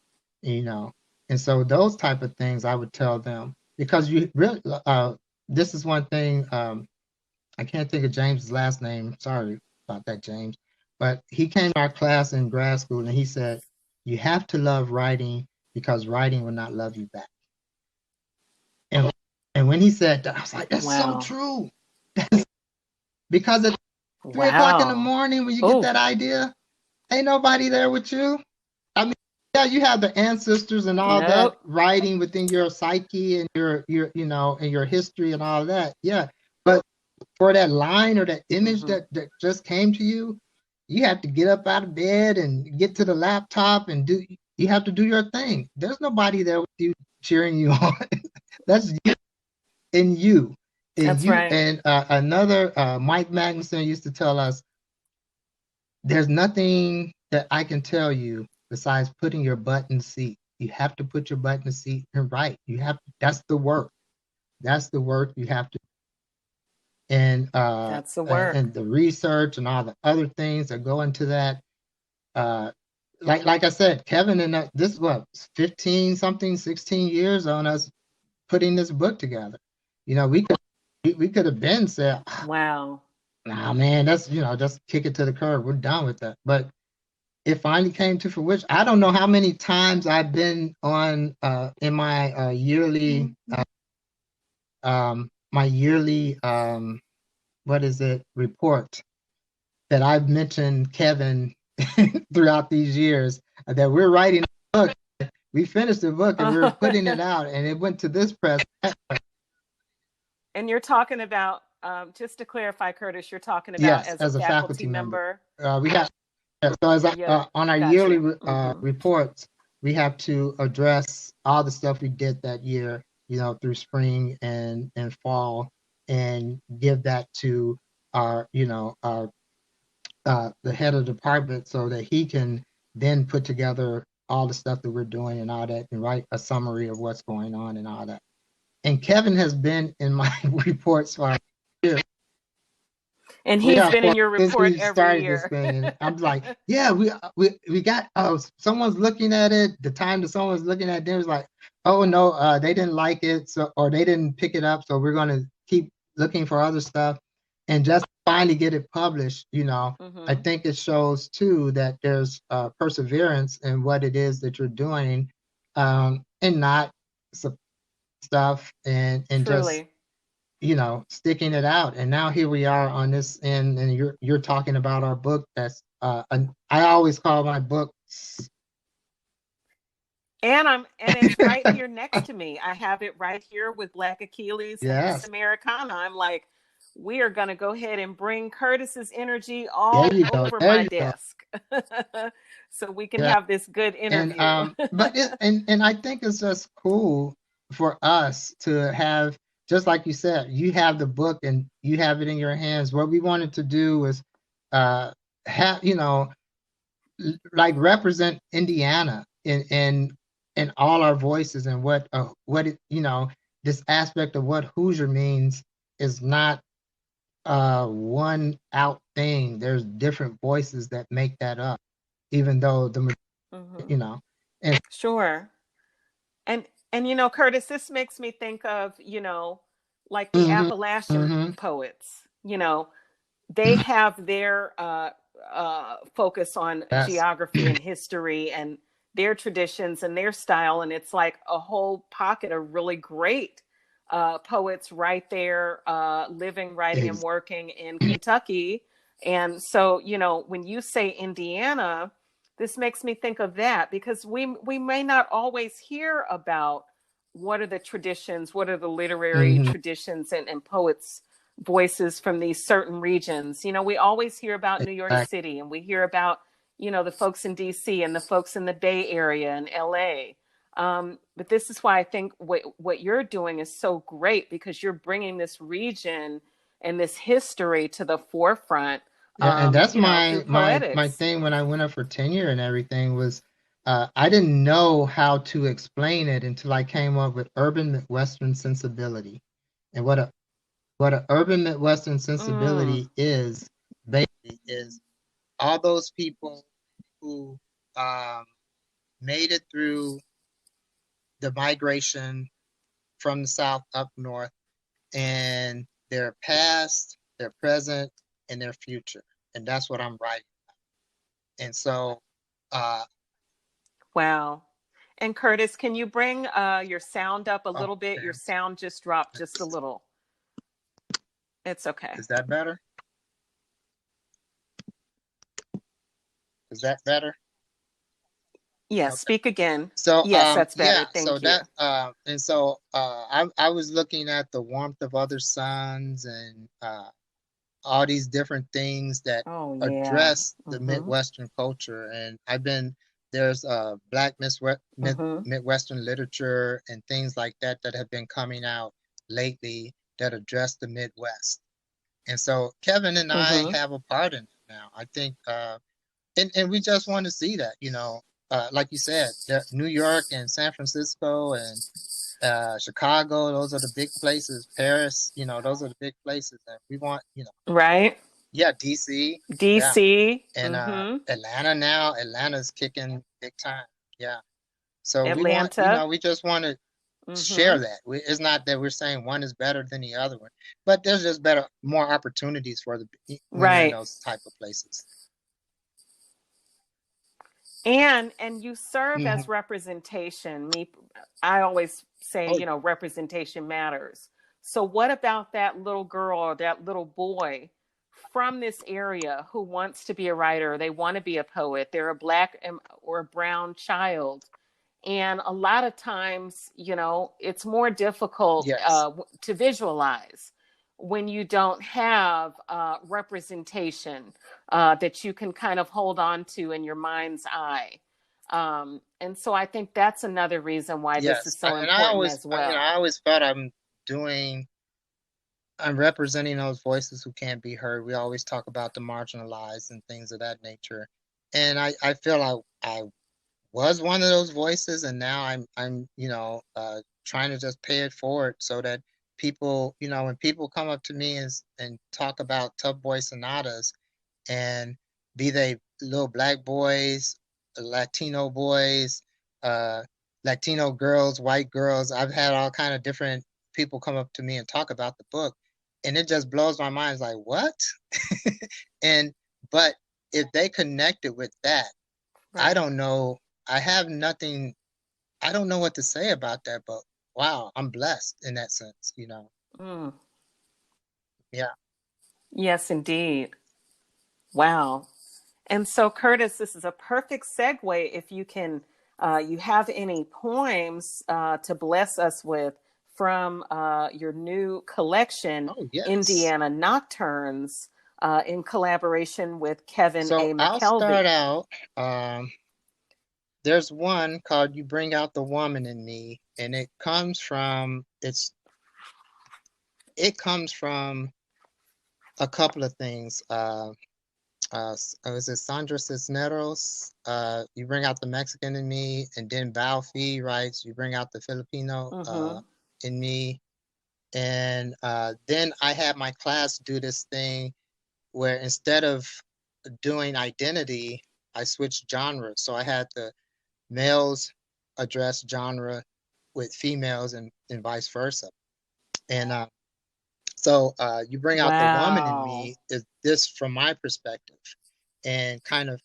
And so those type of things I would tell them, because you really, this is one thing, I can't think of James's last name. Sorry about that, James. But he came to our class in grad school and he said, you have to love writing because writing will not love you back. And when he said that, I was like, that's so true. Because at 3 o'clock in the morning when you get that idea, ain't nobody there with you. I mean, yeah, you have the ancestors and all that writing within your psyche and your and your history and all that. Yeah. But for that line or that image that just came to you, you have to get up out of bed and get to the laptop and you have to do your thing. There's nobody there with you cheering you on. That's you and you. And that's right. And another, Mike Magnuson used to tell us, there's nothing that I can tell you besides putting your butt in the seat. You have to put your butt in the seat and write. That's the work. That's the work you have to. And that's the work. And the research and all the other things that go into that. Like I said, Kevin and this is what 15 something 16 years on us putting this book together. We could have been said, wow, nah, man, that's just kick it to the curb. We're done with that. But it finally came to fruition. I don't know how many times I've been on in my yearly report that I've mentioned Kevin throughout these years that we're writing a book. We finished the book and we were putting it out, and it went to this press. And you're talking about, just to clarify, Curtis, you're talking about Yes, as a faculty member. We have so as on our yearly reports, we have to address all the stuff we did that year, through spring and fall, and give that to our the head of the department so that he can then put together all the stuff that we're doing and all that, and write a summary of what's going on and all that. And Kevin has been in my reports for years. And he's been in your report every year. This thing, and I'm like, yeah, we got, someone's looking at it. The time that someone's looking at it, it was like, oh no, they didn't like it, so, or they didn't pick it up, so we're going to keep looking for other stuff, and just finally get it published. I think it shows too that there's perseverance in what it is that you're doing, and not stuff and Truly. Just sticking it out. And now here we are on this end, and you're talking about our book. That's I always call my book. And it's right here next to me. I have it right here with Black Achilles and Ameri-can-ah. I'm like, we are going to go ahead and bring Curtis's energy all over my desk, so we can have this good interview. And I think it's just cool for us to have, just like you said, you have the book and you have it in your hands. What we wanted to do was have, like, represent Indiana in all our voices, and what it, this aspect of what Hoosier means is not one out thing. There's different voices that make that up, even though the and sure. And Curtis, this makes me think of, like the Appalachian poets. They have their focus on geography and history and their traditions and their style, and it's like a whole pocket of really great poets right there, living, writing, and working in Kentucky. And so, when you say Indiana, this makes me think of that, because we may not always hear about what are the traditions, what are the literary traditions and poets' voices from these certain regions. We always hear about New York City, and we hear about, the folks in DC and the folks in the Bay Area and LA. But this is why I think what you're doing is so great, because you're bringing this region and this history to the forefront. And that's my thing when I went up for tenure and everything was, I didn't know how to explain it until I came up with urban Midwestern sensibility. And what a urban Midwestern sensibility is, basically, is all those people who made it through the migration from the South up north, and their past, their present, and their future. And that's what I'm writing about. And so wow. And Curtis, can you bring your sound up a little bit? Your sound just dropped just a little. It's okay. Is that better? Is that better? Yes, okay. Speak again. So yes, that's better. Thank you. And so I was looking at the warmth of other suns and all these different things that address the Midwestern culture. And there's Black Midwestern literature and things like that have been coming out lately that address the Midwest. And so Kevin and I have a part in it now. I think, and we just want to see that, like you said, New York and San Francisco and Chicago, those are the big places. Paris, those are the big places that we want, Right. Yeah, DC. Yeah. And Atlanta now. Atlanta's kicking big time. Yeah. So Atlanta. we want, we just want to share that. It's not that we're saying one is better than the other one, but there's just more opportunities for the in those type of places. And you serve as representation. I always say, representation matters. So what about that little girl or that little boy from this area who wants to be a writer, they want to be a poet, they're a Black or a brown child. And a lot of times, you know, it's more difficult Yes. to visualize when you don't have representation that you can kind of hold on to in your mind's eye. And so I think that's another reason why this is Yes. so And I important always, as well. I always felt I'm representing those voices who can't be heard. We always talk about the marginalized and things of that nature. And I feel I was one of those voices, and now I'm trying to just pay it forward so that people, when people come up to me and talk about tough boy sonatas, and be they little Black boys, Latino boys, Latino girls, white girls, I've had all kind of different people come up to me and talk about the book, and it just blows my mind. It's like, what? And but if they connected with that, Right. I don't know. I have nothing. I don't know what to say about that, but wow, I'm blessed in that sense, Mm. Yeah. Yes, indeed. Wow. And so, Curtis, this is a perfect segue. If you can, you have any poems to bless us with from your new collection, Oh, yes. Indiana Nocturnes, in collaboration with Kevin So A. I'll McKelvey. start out. There's one called "You Bring Out the Woman in Me," and it comes from a couple of things. Was it Sandra Cisneros? You bring out the Mexican in me, and then Balfi writes, "You bring out the Filipino in me." And then I had my class do this thing where instead of doing identity, I switched genres. So I had the males address genre with females and vice versa. And so you bring out the woman in Wow. me is this from my perspective. And kind of,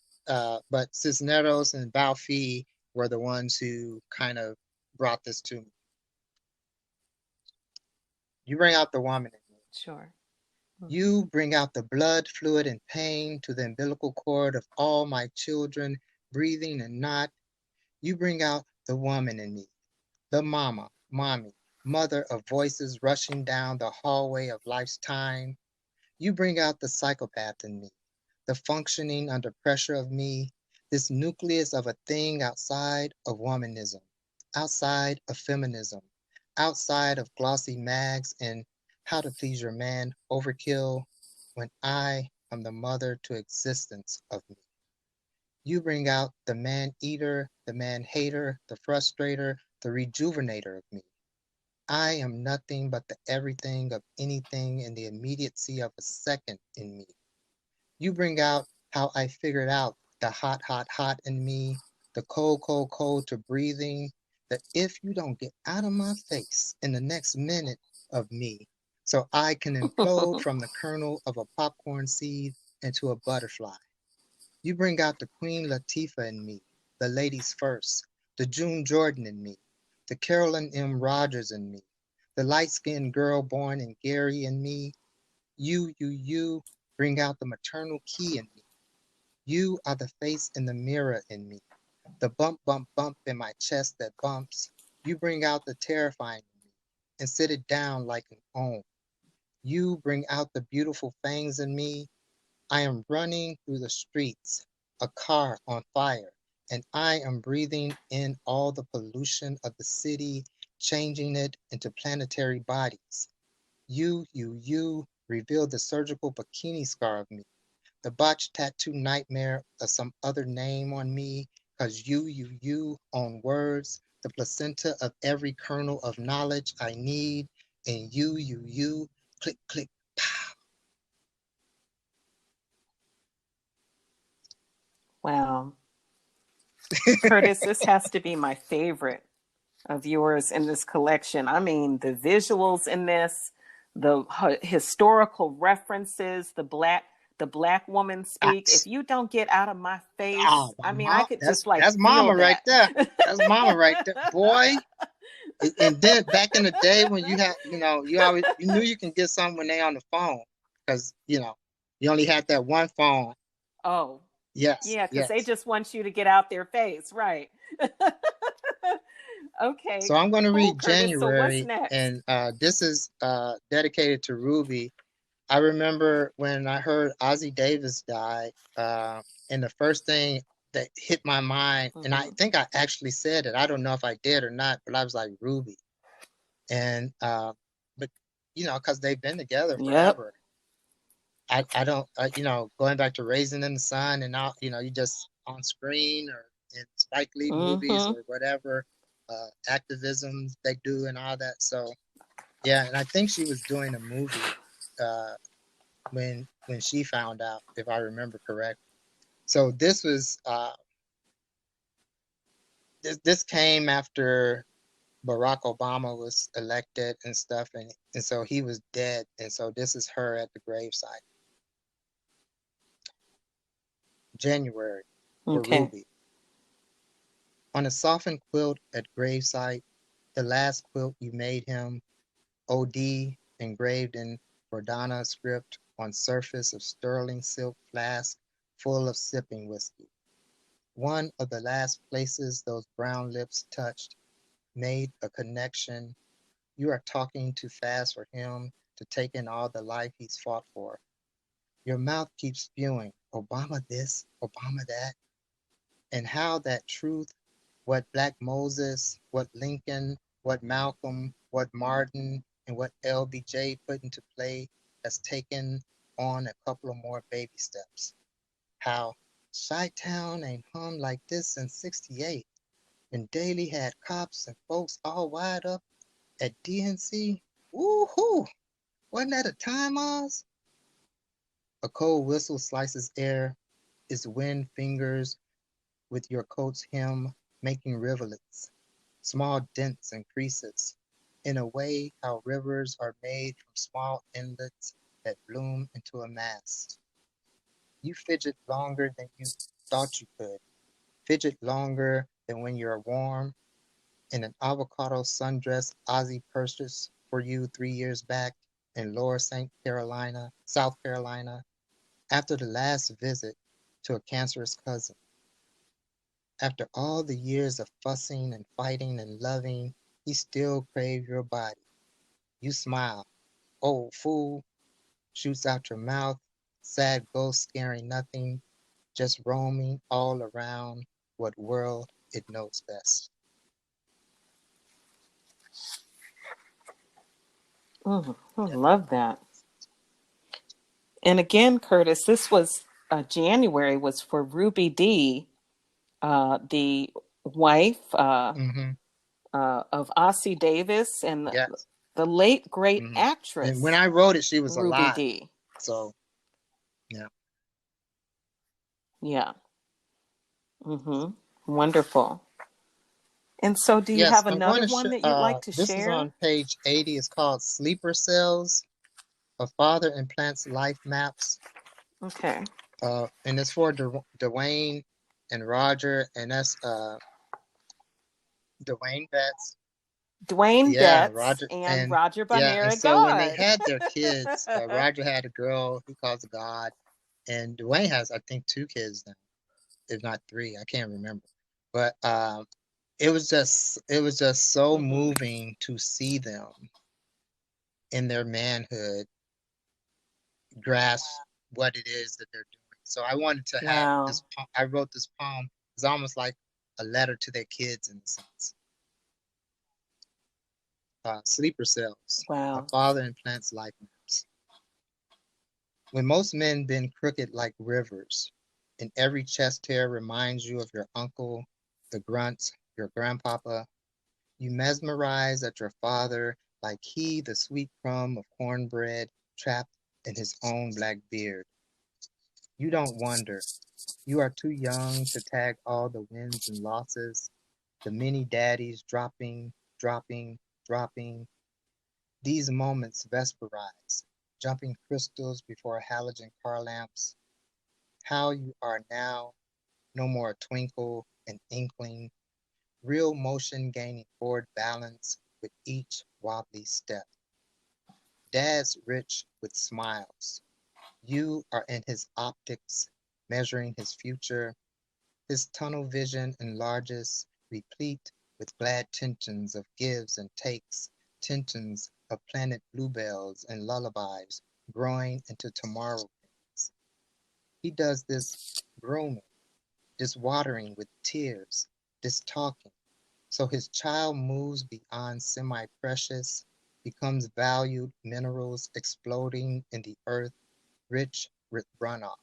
but Cisneros and Balfi were the ones who kind of brought this to me. You bring out the woman in me. Sure. You bring out the blood, fluid, and pain to the umbilical cord of all my children, breathing and not. You bring out the woman in me, the mama, mommy, mother of voices rushing down the hallway of life's time. You bring out the psychopath in me, the functioning under pressure of me, this nucleus of a thing outside of womanism, outside of feminism, outside of glossy mags and how to please your man overkill when I am the mother to existence of me. You bring out the man eater, the man hater, the frustrator, the rejuvenator of me. I am nothing but the everything of anything in the immediacy of a second in me. You bring out how I figured out the hot, hot, hot in me, the cold, cold, cold to breathing, that if you don't get out of my face in the next minute of me, so I can implode from the kernel of a popcorn seed into a butterfly. You bring out the Queen Latifah in me, the ladies first, the June Jordan in me, the Carolyn M. Rogers in me, the light-skinned girl born in Gary in me. You bring out the maternal key in me. You are the face in the mirror in me, the bump, bump, bump in my chest that bumps. You bring out the terrifying in me and sit it down like an ohm. You bring out the beautiful fangs in me. I am running through the streets, a car on fire, and I am breathing in all the pollution of the city, changing it into planetary bodies. You reveal the surgical bikini scar of me, the botched tattoo nightmare of some other name on me, because you own words, the placenta of every kernel of knowledge I need, and you, click, click, pow. Wow. Curtis, this has to be my favorite of yours in this collection. I mean, the visuals in this, the historical references, the black woman speak. If you don't get out of my face, Oh, I mean, I mom, could that's just like that's feel mama right that. there. That's mama right there, boy. And then back in the day when you had, you always you knew you can get something when they on the phone, because You only had that one phone. Oh, Yes, yeah, because they yes. just want you to get out their face, right? So Okay, I'm going to cool, read Curtis. So what's January, next? and this is dedicated to Ruby. I remember when I heard Ozzie Davis died, and the first thing that hit my mind, and I Mm-hmm. think I actually said it. I don't know if I did or not, but I was like Ruby, and but because they've been together Yep. forever. I don't, going back to Raising in the Sun and now, you just on screen or in Spike Lee movies Mm-hmm. or whatever, activism they do and all that. So yeah, and I think she was doing a movie uh, when she found out, if I remember correct. So this came after Barack Obama was elected and stuff, and so he was dead, and so this is her at the gravesite. January for Okay. Ruby. On a softened quilt at gravesite, the last quilt you made him, OD engraved in Verdana script on surface of sterling silk flask full of sipping whiskey. One of the last places those brown lips touched made a connection. You are talking too fast for him to take in all the life he's fought for. Your mouth keeps spewing, Obama this, Obama that, and how that truth, what Black Moses, what Lincoln, what Malcolm, what Martin, and what LBJ put into play has taken on a couple of more baby steps. How Chi-Town ain't hung like this since '68, when Daley had cops and folks all wired up at DNC. Woo-hoo! Wasn't that a time, Oz? A cold whistle slices air, its wind fingers with your coat's hem making rivulets, small dents and creases, in a way how rivers are made from small inlets that bloom into a mass. You fidget longer than you thought you could, fidget longer than when you're warm. In an avocado sundress Ozzy purchased for you 3 years back in Lower South Carolina, after the last visit to a cancerous cousin. After all the years of fussing and fighting and loving, he still craved your body. You smile. Old fool, shoots out your mouth, sad ghost scaring nothing, just roaming all around what world it knows best. I Yeah. love that. And again, Curtis, this was January was for Ruby D, the wife Mm-hmm. of Ossie Davis and Yes. the late great Mm-hmm. And when actress I wrote it, she was Ruby alive. D. So, yeah. Yeah. Mm-hmm. Wonderful. And so, do you Yes, have I'm going another to one that you'd like to this is share? on page 80. It's called Sleeper Cells. A Father Implants Life Maps. Okay. And it's for Dwayne and Roger, and that's Dwayne Betts. Dwayne Yeah, Betts Roger, and and Roger yeah, and Bonera so when they God. had their kids, Roger had a girl he calls God, and Dwayne has, I think, 2 kids now, if not 3. I can't remember, but it was just so Mm-hmm. moving to see them in their manhood grasp what it is that they're doing. So I wanted to have Wow. this. I wrote this poem. It's almost like a letter to their kids in a sense. Sleeper cells. A Wow. father implants life maps. When most men bend crooked like rivers, and every chest hair reminds you of your uncle, the grunts, your grandpapa, you mesmerize at your father like he the sweet crumb of cornbread trapped in his own black beard. You don't wonder. You are too young to tag all the wins and losses, the many daddies dropping, dropping, dropping. These moments vesperize, jumping crystals before halogen car lamps. How you are now, no more a twinkle, an inkling, real motion gaining forward balance with each wobbly step. Dad's rich with smiles. You are in his optics, measuring his future. His tunnel vision enlarges, replete with glad tensions of gives and takes, tensions of planet bluebells and lullabies growing into tomorrow things. He does this grooming, this watering with tears, this talking. So his child moves beyond semi-precious, becomes valued minerals exploding in the earth, rich with runoff,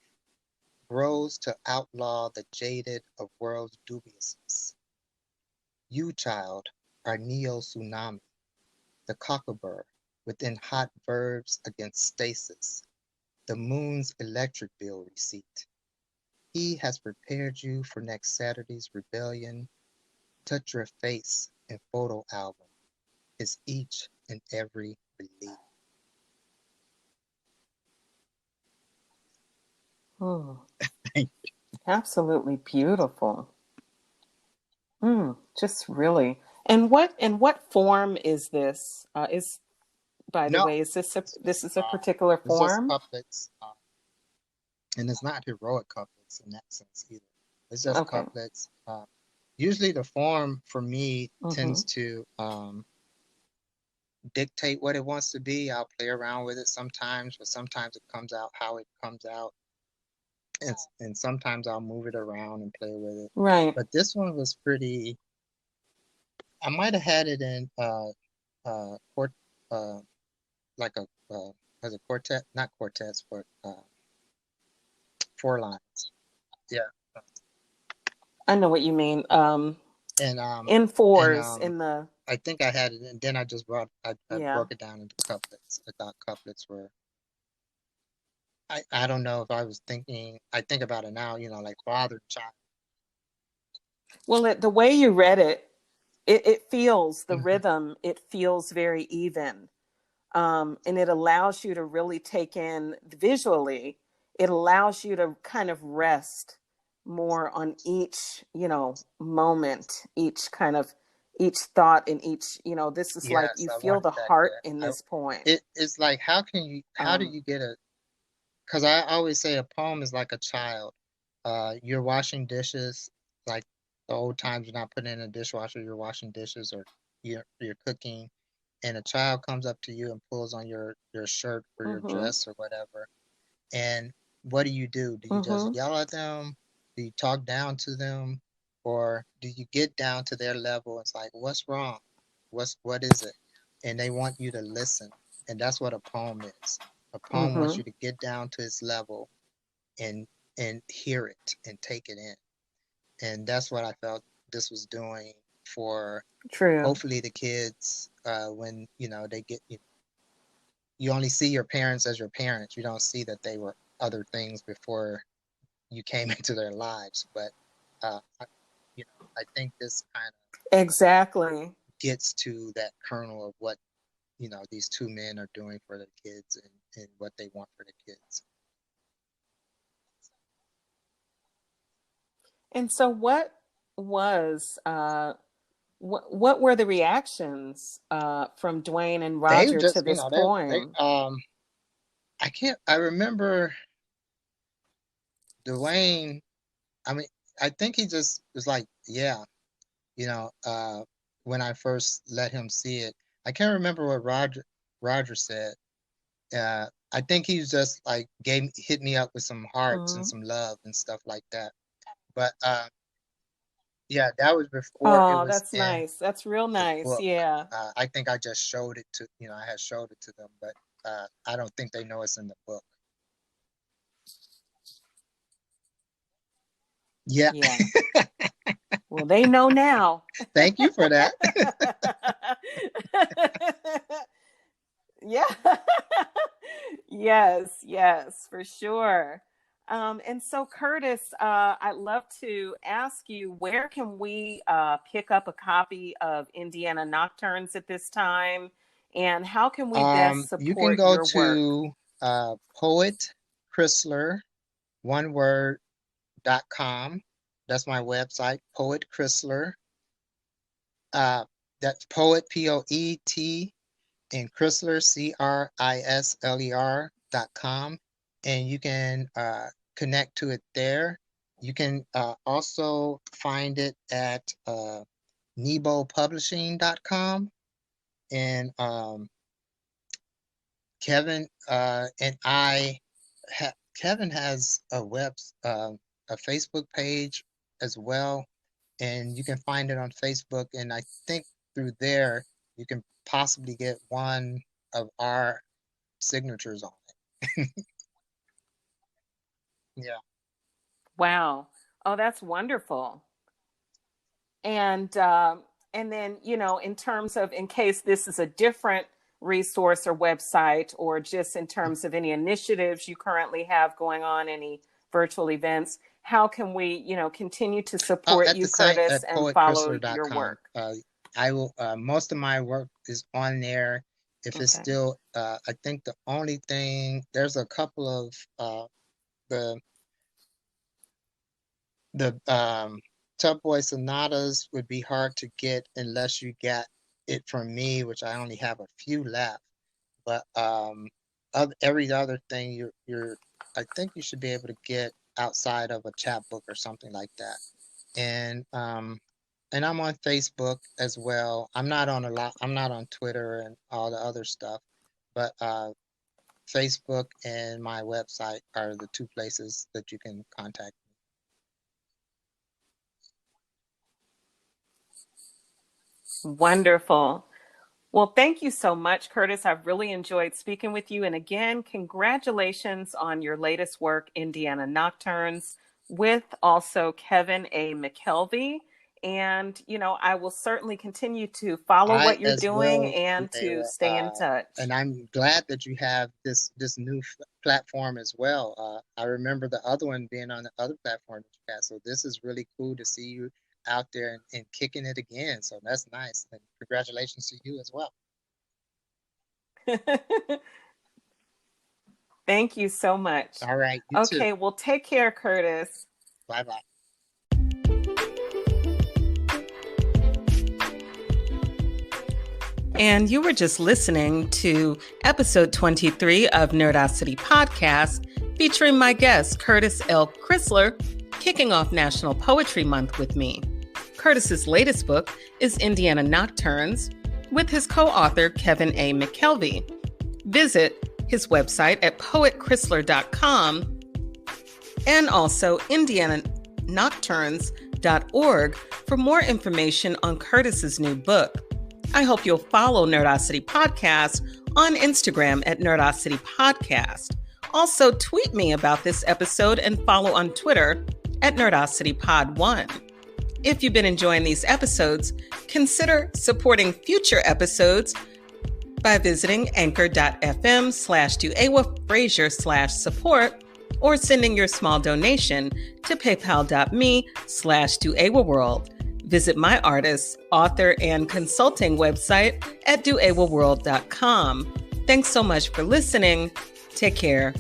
grows to outlaw the jaded of world's dubiousness. You, child, are neo-tsunami, the cockabur within hot verbs against stasis, the moon's electric bill receipt. He has prepared you for next Saturday's rebellion. Touch your face in photo album is each and every relief. Oh, absolutely beautiful. Just really. And what form is this? Is by the No, way, is this is a particular it's just form? couplets, and it's not heroic couplets in that sense either. It's just Okay. couplets. Usually the form for me tends to dictate what it wants to be. I'll play around with it sometimes, but sometimes it comes out how it comes out. And sometimes I'll move it around and play with it. Right. But this one was pretty, I might have had it in like a as a quartet, not quartets, but 4 lines. Yeah. I know what you mean. And In fours in the I think I had it, and then I just I yeah. broke it down into couplets. I thought couplets were. I don't know if I was thinking. I think about it now. Like father and child. Well, the way you read it, it feels the rhythm. It feels very even, and it allows you to really take in visually. It allows you to kind of rest more on each, moment, each thought, and each, this is like Yes, you I feel wanted the that. heart Yeah, in this poem. it's like how do you get a? Because I always say a poem is like a child. You're washing dishes, like the old times. You're not putting in a dishwasher. You're washing dishes, or you're cooking, and a child comes up to you and pulls on your shirt or your dress or whatever. And what do you do? Do you just yell at them? Do you talk down to them? Or do you get down to their level? It's like, what's wrong? What is it? And they want you to listen. And that's what a poem is. A poem wants you to get down to its level and hear it and take it in. And that's what I felt this was doing for hopefully the kids when they get you only see your parents as your parents. You don't see that they were other things before you came into their lives. But I think this kind of exactly gets to that kernel of what these two men are doing for their kids and what they want for the kids. And so, what was what were the reactions from Dwayne and Roger to this poem? I remember Dwayne. I mean, I think he just was like, yeah, when I first let him see it. I can't remember what Roger said. I think he was just like hit me up with some hearts and some love and stuff like that. But yeah, that was before it was that's nice. That's real nice. Book. Yeah. I think I just showed it to I had showed it to them, but I don't think they know it's in the book. Yeah. Well, they know now. Thank you for that. Yeah. Yes, for sure. And so, Curtis, I'd love to ask you, where can we pick up a copy of Indiana Nocturnes at this time? And how can we best support you can go your to Poet Crisler, one word.com. That's my website, Poet Crisler. That's Poet, Poet, and Crisler, CRISLER.com. and you can connect to it there. You can also find it at NeboPublishing.com. And Kevin and I, Kevin has a Facebook page as well, and you can find it on Facebook. And I think through there you can possibly get one of our signatures on it. Yeah. Wow. Oh, that's wonderful. And then, in terms of, in case this is a different resource or website, or just in terms of any initiatives you currently have going on, any virtual events, how can we, continue to support you, Curtis, and follow your work? I will. Most of my work is on there. If it's still, I think the only thing, there's a couple of the Boy Sonatas would be hard to get unless you got it from me, which I only have a few left. But every other thing I think you should be able to get outside of a chapbook or something like that. And I'm on Facebook as well. I'm not on Twitter and all the other stuff, but Facebook and my website are the two places that you can contact me. Wonderful. Well, thank you so much, Curtis. I've really enjoyed speaking with you. And again, congratulations on your latest work, Indiana Nocturnes, with also Kevin A. McKelvey. And, I will certainly continue to follow what you're doing and to stay in touch. And I'm glad that you have this new platform as well. I remember the other one being on the other platform that you had. So this is really cool to see you out there and kicking it again. So that's nice. And congratulations to you as well. Thank you so much. All right. Okay, well, take care, Curtis. Bye-bye. And you were just listening to episode 23 of Nerdacity Podcast, featuring my guest, Curtis L. Crisler, kicking off National Poetry Month with me. Curtis's latest book is Indiana Nocturnes, with his co-author, Kevin A. McKelvey. Visit his website at poetcrisler.com and also indiananocturnes.org for more information on Curtis's new book. I hope you'll follow Nerdacity Podcast on Instagram at Nerdacity Podcast. Also, tweet me about this episode and follow on Twitter at NerdacityPod1. If you've been enjoying these episodes, consider supporting future episodes by visiting anchor.fm/DuEwa-Frazier/support or sending your small donation to paypal.me/DuEwaWorld. Visit my artist, author, and consulting website at DuEwaWorld.com. Thanks so much for listening. Take care.